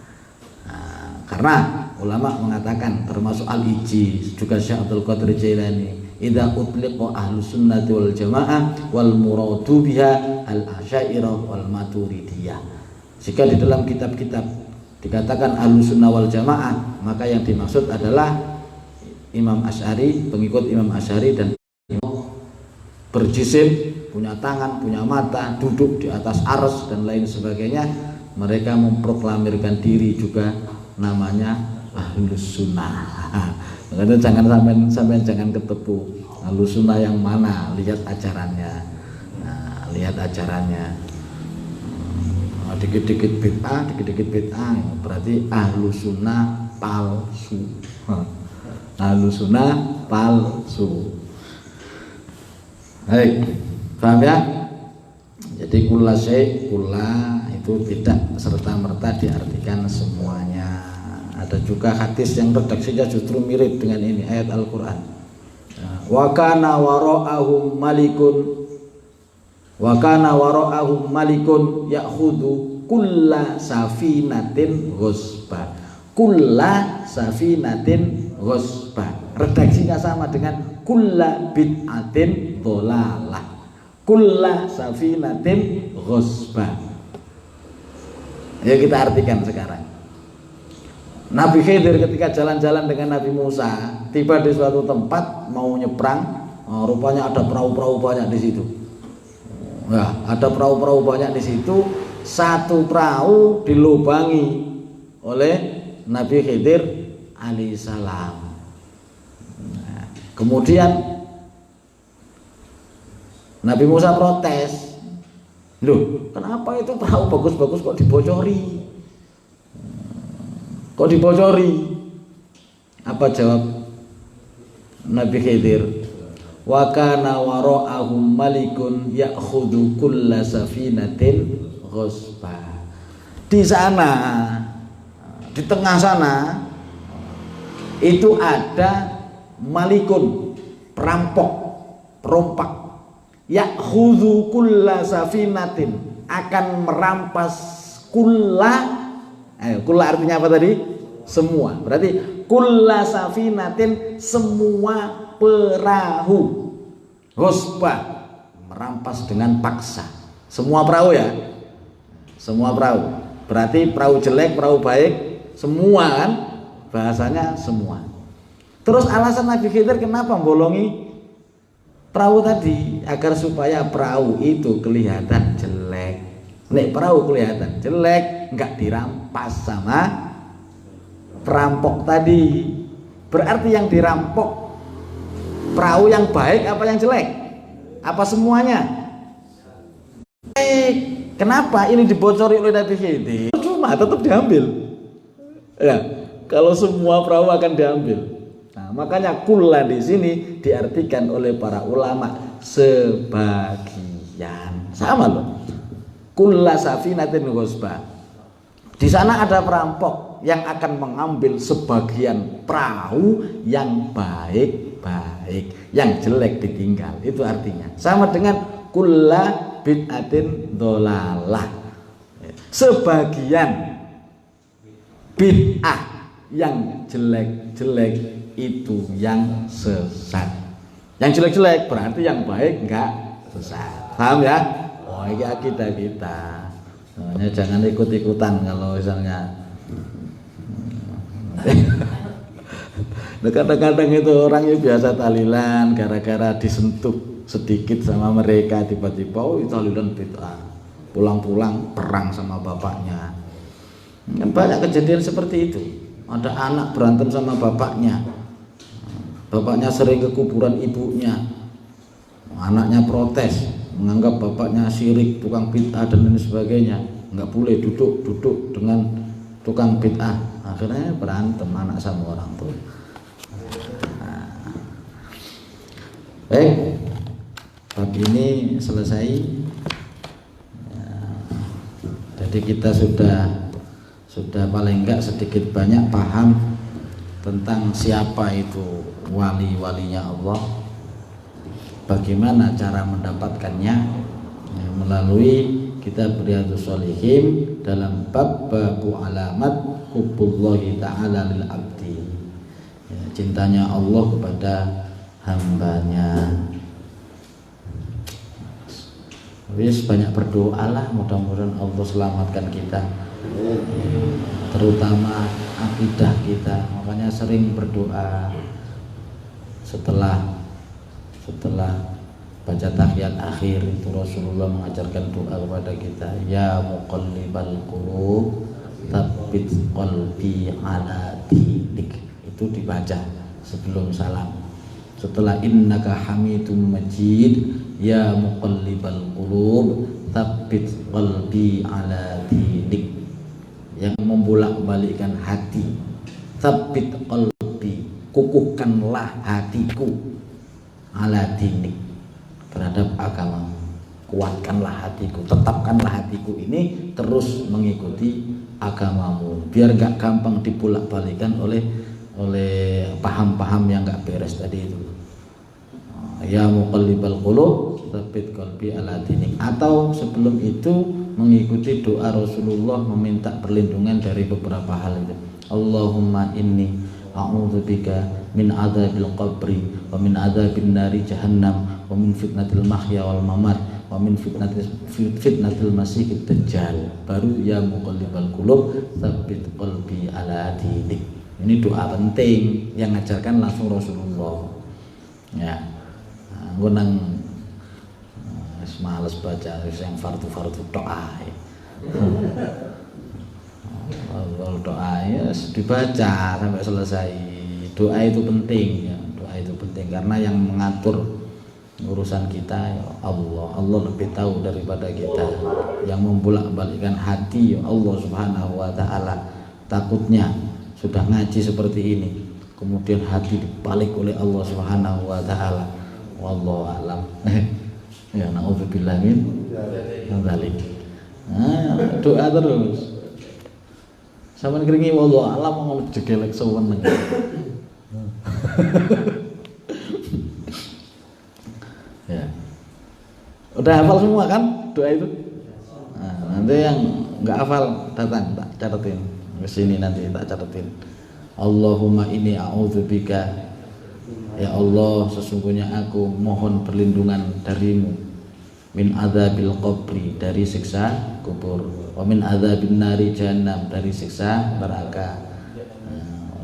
Karena ulama mengatakan termasuk Al-Ijzi juga Syekh Abdul Qadir Jailani, idza utliqa ahlus sunnati wal jamaah wal muradu biha al-asy'ariyah wal maturidiyah. Jika di dalam kitab-kitab dikatakan ahlus sunnah wal jamaah, maka yang dimaksud adalah Imam Asy'ari, pengikut Imam Asy'ari dan berjisim, punya tangan, punya mata, duduk di atas arsy dan lain sebagainya. Mereka memproklamirkan diri juga namanya ahlus sunnah. Makanya jangan sampai jangan ketemu ahlus sunnah yang mana, lihat ajarannya. Nah, lihat ajarannya. Dikit-dikit bid'ah, berarti ahlus sunnah palsu. Ahlus sunnah palsu. Baik, paham ya? Jadi kulla itu tidak serta-merta diartikan semuanya. Ada juga hadis yang redaksinya justru mirip dengan ini ayat Al-Qur'an. Wa kana wara'ahum malikun ya'khudhu kulla safinatin ghusba. Kulla safinatin ghusba. Redaksinya sama dengan kulla bid'atin dhalalah. Kulla safinatin ghusba. Ya kita artikan sekarang. Nabi Khidir ketika jalan-jalan dengan Nabi Musa, tiba di suatu tempat mau nyebrang, rupanya ada perahu-perahu banyak di situ. Ya, ada perahu-perahu banyak di situ. Satu perahu dilubangi oleh Nabi Khidir alaihissalam. Nah, kemudian Nabi Musa protes. Loh, kenapa itu perahu bagus-bagus kok dibocori? Kok dibocori? Apa jawab Nabi Khidir? Wa kana wara'ahum malikun ya'khudhu kulla safinatin ghusba. Di sana, di tengah sana itu ada malikun, perampok, perompak. Ya'khudhu kulla safinatin, akan merampas kulla. Kulla artinya apa tadi? Semua. Berarti kulla safinatin, semua perahu. Ghusba, merampas dengan paksa. Semua perahu ya? Semua perahu. Berarti perahu jelek, perahu baik, semua kan? Bahasanya semua. Terus alasan Nabi Khidir kenapa membolongi perahu tadi? Agar supaya perahu itu kelihatan jelek. Nek perahu kelihatan jelek, enggak dirampas sama perampok tadi. Berarti yang dirampok Perahu yang baik apa yang jelek? Apa semuanya? Baik. Kenapa ini dibocori oleh Nabi Khidir? Cuma tetap diambil. Ya, kalau semua perahu akan diambil. Nah, makanya kulla di sini diartikan oleh para ulama sebagian. Sama loh. Kulla safinatin ghusbah. Di sana ada perampok yang akan mengambil sebagian perahu yang baik-baik, yang jelek ditinggal. Itu artinya. Sama dengan kulla bid'atin dolalah. Sebagian bid'ah yang jelek-jelek itu yang sesat. Yang jelek-jelek berarti yang baik enggak sesat. Paham ya? Oh, ini akidah kita. Makanya jangan ikut-ikutan kalau misalnya kadang-kadang itu orangnya biasa tahlilan gara-gara disentuh sedikit sama mereka tiba-tiba oh itu tahlilan bid'ah. Pulang-pulang perang sama bapaknya. Kan banyak kejadian seperti itu. Ada anak berantem sama bapaknya. Bapaknya sering ke kuburan ibunya. Anaknya protes, menganggap bapaknya syirik, tukang bid'ah dan lain sebagainya. Nggak boleh duduk dengan tukang bid'ah. Akhirnya berantem anak sama orang tua. Nah. Baik, bab ini selesai. Ya. Jadi kita sudah paling enggak sedikit banyak paham tentang siapa itu wali-walinya Allah, bagaimana cara mendapatkannya, ya, melalui kitab Riyadhus Shalihin dalam bab babu alamat hubbullahi ta'ala lil abdi, ya, cintanya Allah kepada hambanya. Wis banyak berdoa lah, mudah-mudahan Allah selamatkan kita, terutama akidah kita. Makanya sering berdoa setelah baca tahiyat akhir itu Rasulullah mengajarkan doa kepada kita, ya muqallibal qulub tsabbit qalbi ala dinik. Itu dibaca sebelum salam. Setelah innaka hamidum majid, ya muqallibal qulub tsabbit qalbi ala dinik, yang membolak-balikkan hati. Tsabbit qalbi, kukuhkanlah hatiku, ala dinik, terhadap agama. Kuatkanlah hatiku, tetapkanlah hatiku ini terus mengikuti agamamu, biar gak gampang dibolak-balikan oleh paham-paham yang gak beres tadi itu. Ya muqallibal qulub tsabbit qalbi ala dinik. Atau sebelum itu mengikuti doa Rasulullah meminta perlindungan dari beberapa hal itu. Allahumma inni a'udzubika min adzabil qabri wa min adzabin nari jahannam wa min fitnatil mahya wal mamat wa min fitnatil masiihid dajjal. Baru ya muqallibal qulub tsabbit qalbi ala dinik. Ini doa penting yang ngajarkan langsung Rasulullah. Ya. Gue nang males baca yang fardu doa. Kalau doa ya dibaca sampai selesai. Doa itu penting ya. Doa itu penting karena yang mengatur urusan kita ya Allah. Allah lebih tahu daripada kita. Yang membolak-balikkan hati ya Allah Subhanahu wa taala. Takutnya sudah ngaji seperti ini, kemudian hati dibalik oleh Allah Subhanahu wa taala. Wallahu a'lam. Ya naudzubillah min dzalik. Nah, doa terus. Sampeyan keringi wallahu a'lam ngono jegelek seweneng. Ya. Udah hafal semua kan doa itu? Nah, nanti yang enggak hafal datang tak catetin. Ke sini nanti tak catetin. Allahumma inni a'udzubika, ya Allah, sesungguhnya aku mohon perlindungan darimu, min adzabil qabri, dari siksa kubur, wa min adzabin nari jahannam, dari siksa neraka.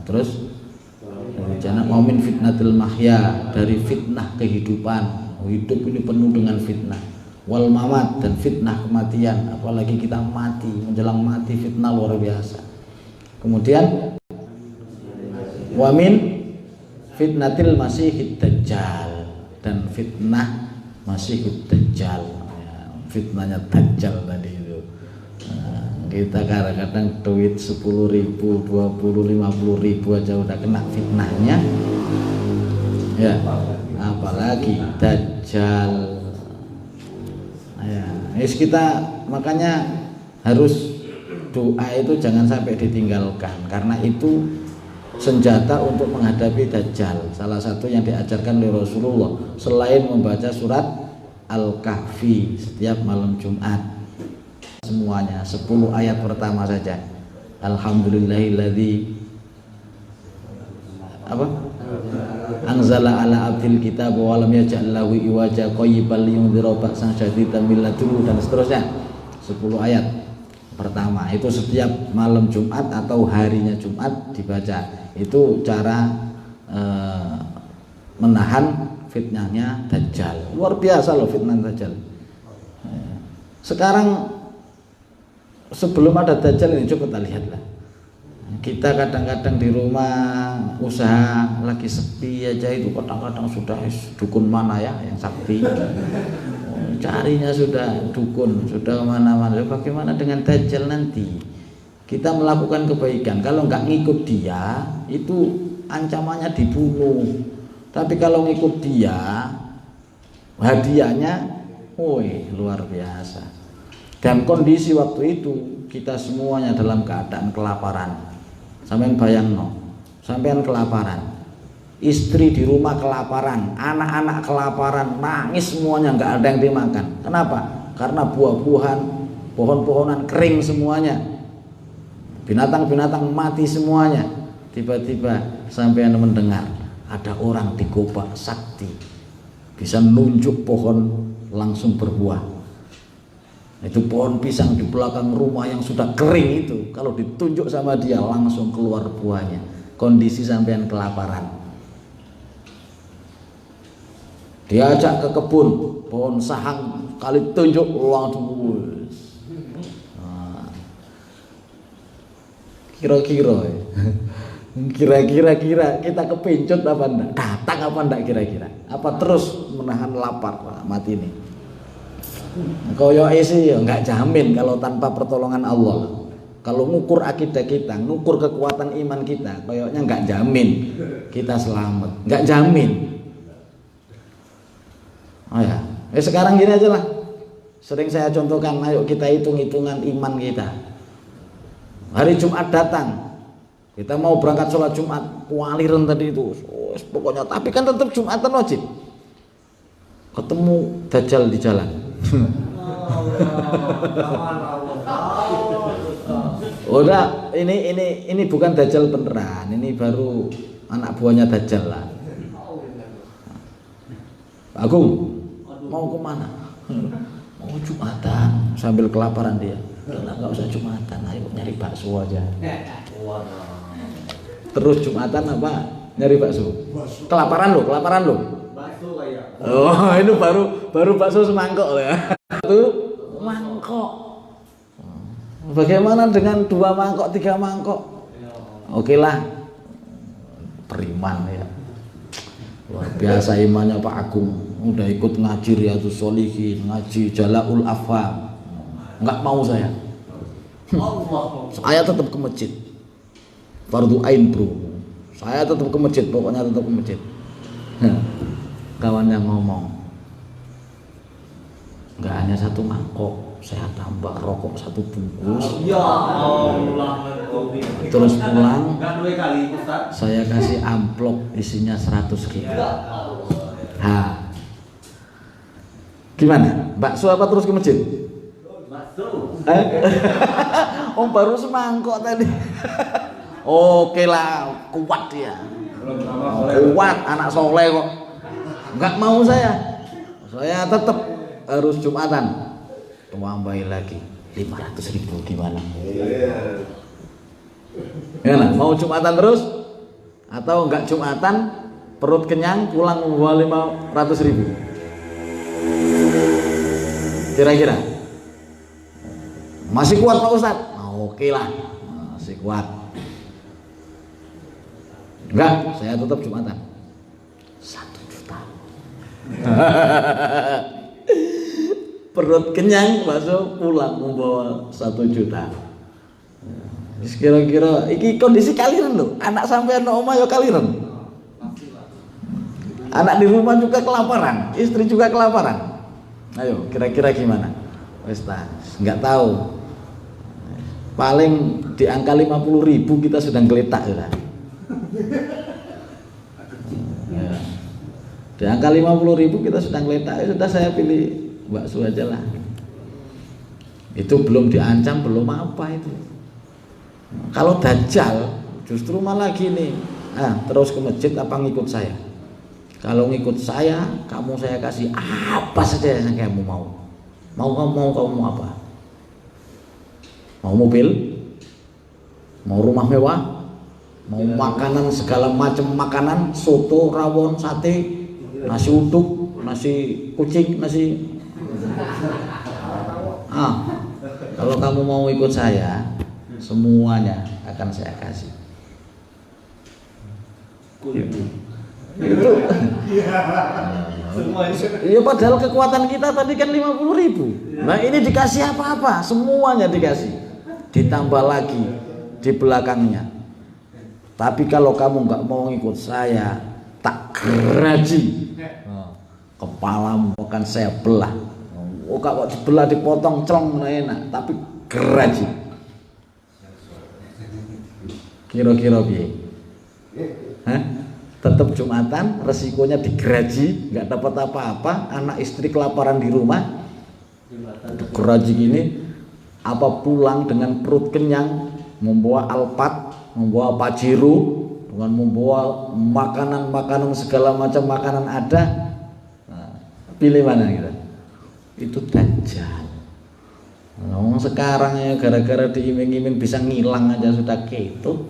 Terus dari jahannam, wa min fitnatil mahya, dari fitnah kehidupan. Hidup ini penuh dengan fitnah. Wal mamat, dan fitnah kematian, apalagi kita mati, menjelang mati fitnah luar biasa. Kemudian wa min fitnatil masihid dajjal, dan fitnah masihid dajjal ya, fitnahnya dajjal tadi itu. Kita kadang-kadang duit 10.000, 20, 50.000 aja udah kena fitnahnya ya, apalagi dajjal ya. Kita makanya harus doa itu jangan sampai ditinggalkan, karena itu senjata untuk menghadapi dajjal. Salah satu yang diajarkan oleh Rasulullah selain membaca surat Al-Kahfi setiap malam Jumat, semuanya 10 ayat pertama saja. Alhamdulillahilladzi apa? Anzala ala abdil kitab wa lam yaj'al lahu iwaja qayyiban liyundhira ba'san syadidan min ladunhu, dan seterusnya. 10 ayat pertama itu setiap malam Jumat atau harinya Jumat dibaca. Itu cara menahan fitnahnya dajjal. Luar biasa loh fitnah dajjal. Sekarang sebelum ada dajjal ini coba kita lihatlah. Kita kadang-kadang di rumah usaha lagi sepi aja itu kadang-kadang sudah dukun mana ya yang sakti, carinya sudah dukun, sudah kemana-mana. Bagaimana dengan dajjal nanti? Kita melakukan kebaikan, kalau nggak ngikut dia itu ancamannya dibunuh. Tapi kalau ngikut dia hadiahnya, woi luar biasa. Dan kondisi waktu itu kita semuanya dalam keadaan kelaparan. Sampean bayangno, sampean kelaparan, istri di rumah kelaparan, anak-anak kelaparan, nangis semuanya, nggak ada yang dimakan. Kenapa? Karena buah-buahan, pohon-pohonan kering semuanya, binatang-binatang mati semuanya. Tiba-tiba sampean mendengar ada orang di Gobak Sakti bisa nunjuk pohon langsung berbuah. Itu pohon pisang di belakang rumah yang sudah kering itu, kalau ditunjuk sama dia langsung keluar buahnya. Kondisi sampean kelaparan, diajak ke kebun pohon sahang, kali tunjuk langsung. Kira-kira kita kepincut apa enggak? Datang apa enggak kira-kira? Apa terus menahan lapar mati ini? Koyoke sih ya nggak jamin kalau tanpa pertolongan Allah. Kalau ngukur akidah kita, ngukur kekuatan iman kita, koyoknya nggak jamin kita selamat, nggak jamin. Oh ya, sekarang gini aja lah. Sering saya contohkan, ayo kita hitung-hitungan iman kita. Hari Jumat datang, kita mau berangkat sholat Jumat, kualiran tadi itu, pokoknya. Tapi kan tetap Jumatan wajib. Ketemu dajjal di jalan. Udah, ini bukan dajjal beneran, ini baru anak buahnya dajjal lah. Pak Agung, mau kemana? Mau Jumatan, sambil kelaparan dia. Nggak usah Jumatan, ayo nyari bakso aja. Terus Jumatan apa? Nyari bakso. Kelaparan lo. Oh, ini baru bakso semangkok ya. Satu mangkok. Bagaimana dengan 2 mangkok, 3 mangkok? Oke lah, beriman ya. Luar biasa imannya Pak Agung. Udah ikut ngaji Riyadhus Shalihin, ngaji Jala'ul Afham. Enggak mau saya. Saya tetap ke masjid. Fardu ain bro. Saya tetap ke masjid, pokoknya tetap ke masjid. Kawannya ngomong, nggak hanya 1 mangkok, saya tambah rokok 1 bungkus. Ya Allah. Terus pulang, saya kasih amplop isinya 100.000. Ha, gimana? Bakso apa terus ke masjid? Bakso. Oh baru semangkok tadi. Oke lah, kuat dia. Kuat, anak soleh kok. Enggak mau saya tetap harus Jumatan. Tambahin lagi 500.000 gimana? Gimana? Mau Jumatan terus atau enggak Jumatan, perut kenyang, pulang membawa 500.000? Kira-kira masih kuat Pak Ustadz? Oke lah, masih kuat. Enggak, saya tetap Jumatan. Perut kenyang, masuk pulang membawa 1 juta. Kira-kira iki kondisi kaliren loh. Anak sampean nang omah ya kaliren. Anak di rumah juga kelaparan, istri juga kelaparan. Ayo, kira-kira gimana? Wes nggak tahu. Paling di angka 50.000 kita sudah geletak sudah. Ya. Di angka 50.000 kita sudah geletak, sudah saya pilih bakso aja lah. Itu belum diancam, belum apa itu. Kalau dajjal justru malah gini, terus ke masjid apa ngikut saya? Kalau ngikut saya, kamu saya kasih apa saja yang kamu mau. Kamu apa? Mau mobil, mau rumah mewah, mau makanan segala macam makanan, soto, rawon, sate, nasi uduk, nasi kucing, nasi. Kalau kamu mau ikut saya, semuanya akan saya kasih. Itu. Ya padahal kekuatan kita tadi kan 50.000. Nah ini dikasih apa-apa, semuanya dikasih. Ditambah lagi di belakangnya. Tapi kalau kamu nggak mau ikut saya, tak geraji. Kepalamu akan saya belah. Kalau dibelah dipotong celeng enak, tapi geraji. Kira-kira piye? Tetap Jumatan, resikonya digeraji, nggak dapat apa-apa, anak istri kelaparan di rumah. Geraji gini, apa pulang dengan perut kenyang, membawa alpat, membawa pajero, dengan membawa makanan segala macam makanan ada. Pilih mana kita? Itu dajjal. Sekarang ya gara-gara diiming-iming bisa ngilang aja sudah gitu.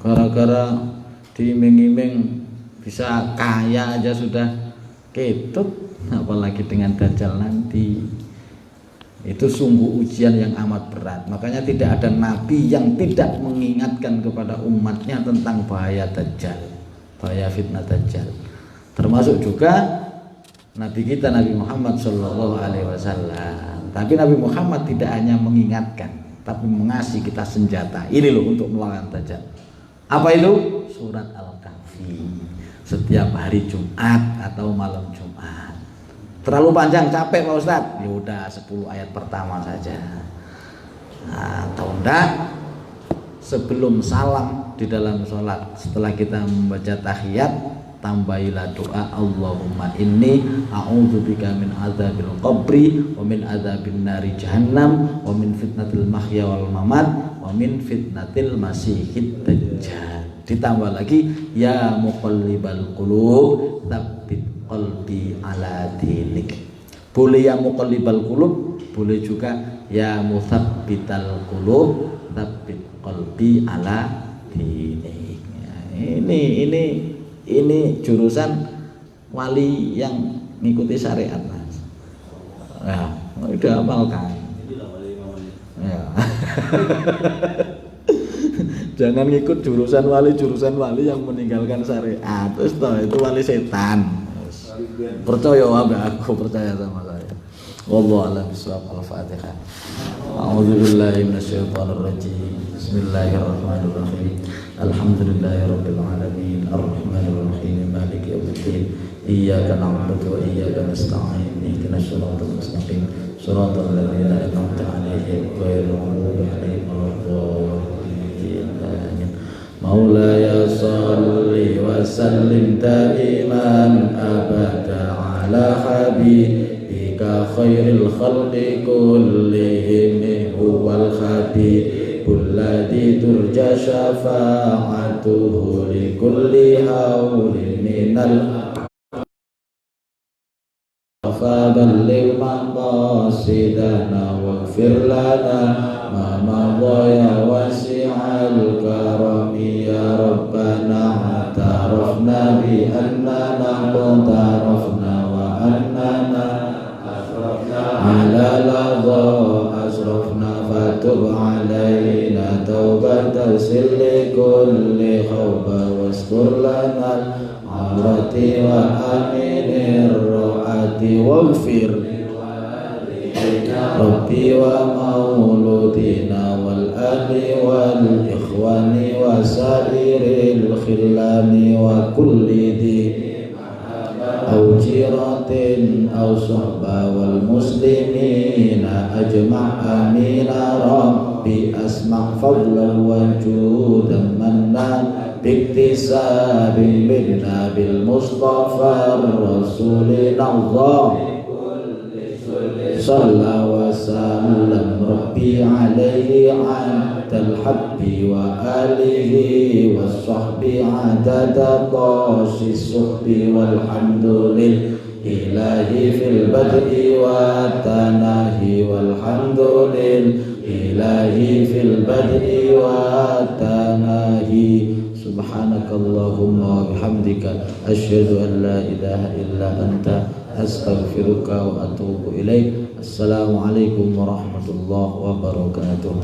Gara-gara diiming-iming bisa kaya aja sudah ketut, apalagi dengan dajjal nanti. Itu sungguh ujian yang amat berat. Makanya tidak ada nabi yang tidak mengingatkan kepada umatnya tentang bahaya dajjal, bahaya fitnah dajjal. Termasuk juga Nabi kita Nabi Muhammad SAW. Tapi Nabi Muhammad tidak hanya mengingatkan, tapi mengasih kita senjata. Ini loh untuk melawan dajjal. Apa itu? Surat Al-Kahfi. Setiap hari Jumat atau malam Jumat. Terlalu panjang, capek Pak Ustadz? Ya udah 10 ayat pertama saja. Atau enggak, sebelum salam di dalam sholat, setelah kita membaca tahiyat, tambahilah doa Allahumma inni a'udzubika min adzabil qabri wa min adzabin nari jahannam wa min fitnatil mahya wal mamat wa min fitnatil masihid dajjal. Ditambah lagi ya muqallibal qulub tsabbit qalbi ala dinik. Boleh ya muqallibal qulub, boleh juga ya mutsabbital qulub tsabbit qalbi ala dinik. Ini jurusan wali yang mengikuti syariat, Mas. Ya, udah hafalkan. Ya. Jangan ngikut jurusan wali yang meninggalkan syariat. Terus itu wali setan. Percaya apa? Aku percaya sama saya. Wallahu a'lam bishawab. Al-Fatihah. A'udzubillahi minasyaitonir rajim. Bismillahirrahmanirrahim. Alhamdulillahirabbil alamin. Arrahmanir rahim. Maliki yaumiddin. Iyyaka na'budu wa iyyaka nasta'in. Ihdinas siratal mustaqim. Shiratal ladzina an'amta 'alaihim ghairil maghdubi 'alaihim waladdallin. Maulaya shalli wa sallim da'iman abada 'ala habibika khairil khalqi kullihim huwal habib. Kulladhi turja syafa'atuhu li kulli hawlin minal faballigh maqasidana waghfir lana ma madaya wasi'al karami ya rabbana atarafna bi annana qantarafna wa annana ala ladha asrafna fatub alaina taubatan silli kulli khawba waskur lana arati wa amini waghfir Rabbi wa mauludina wal ahli wal ikhwani wa sairil khillani wa kulli di aw jiratin aw sahba wal muslimina ajma' amina Rabbi asma' fadlan wa judan manna biktisabin minna bil mustafa rasulina Allah صلى وسلم ربي عليه عند الحب وآله والصحب عدد طاش الصحب والحمد لله في البدء والتناهي والحمد لله في البدء والتناهي سبحانك اللهم وبحمدك أشهد أن لا إله إلا أنت أستغفرك وأتوب إليك. Assalamualaikum warahmatullahi wabarakatuh.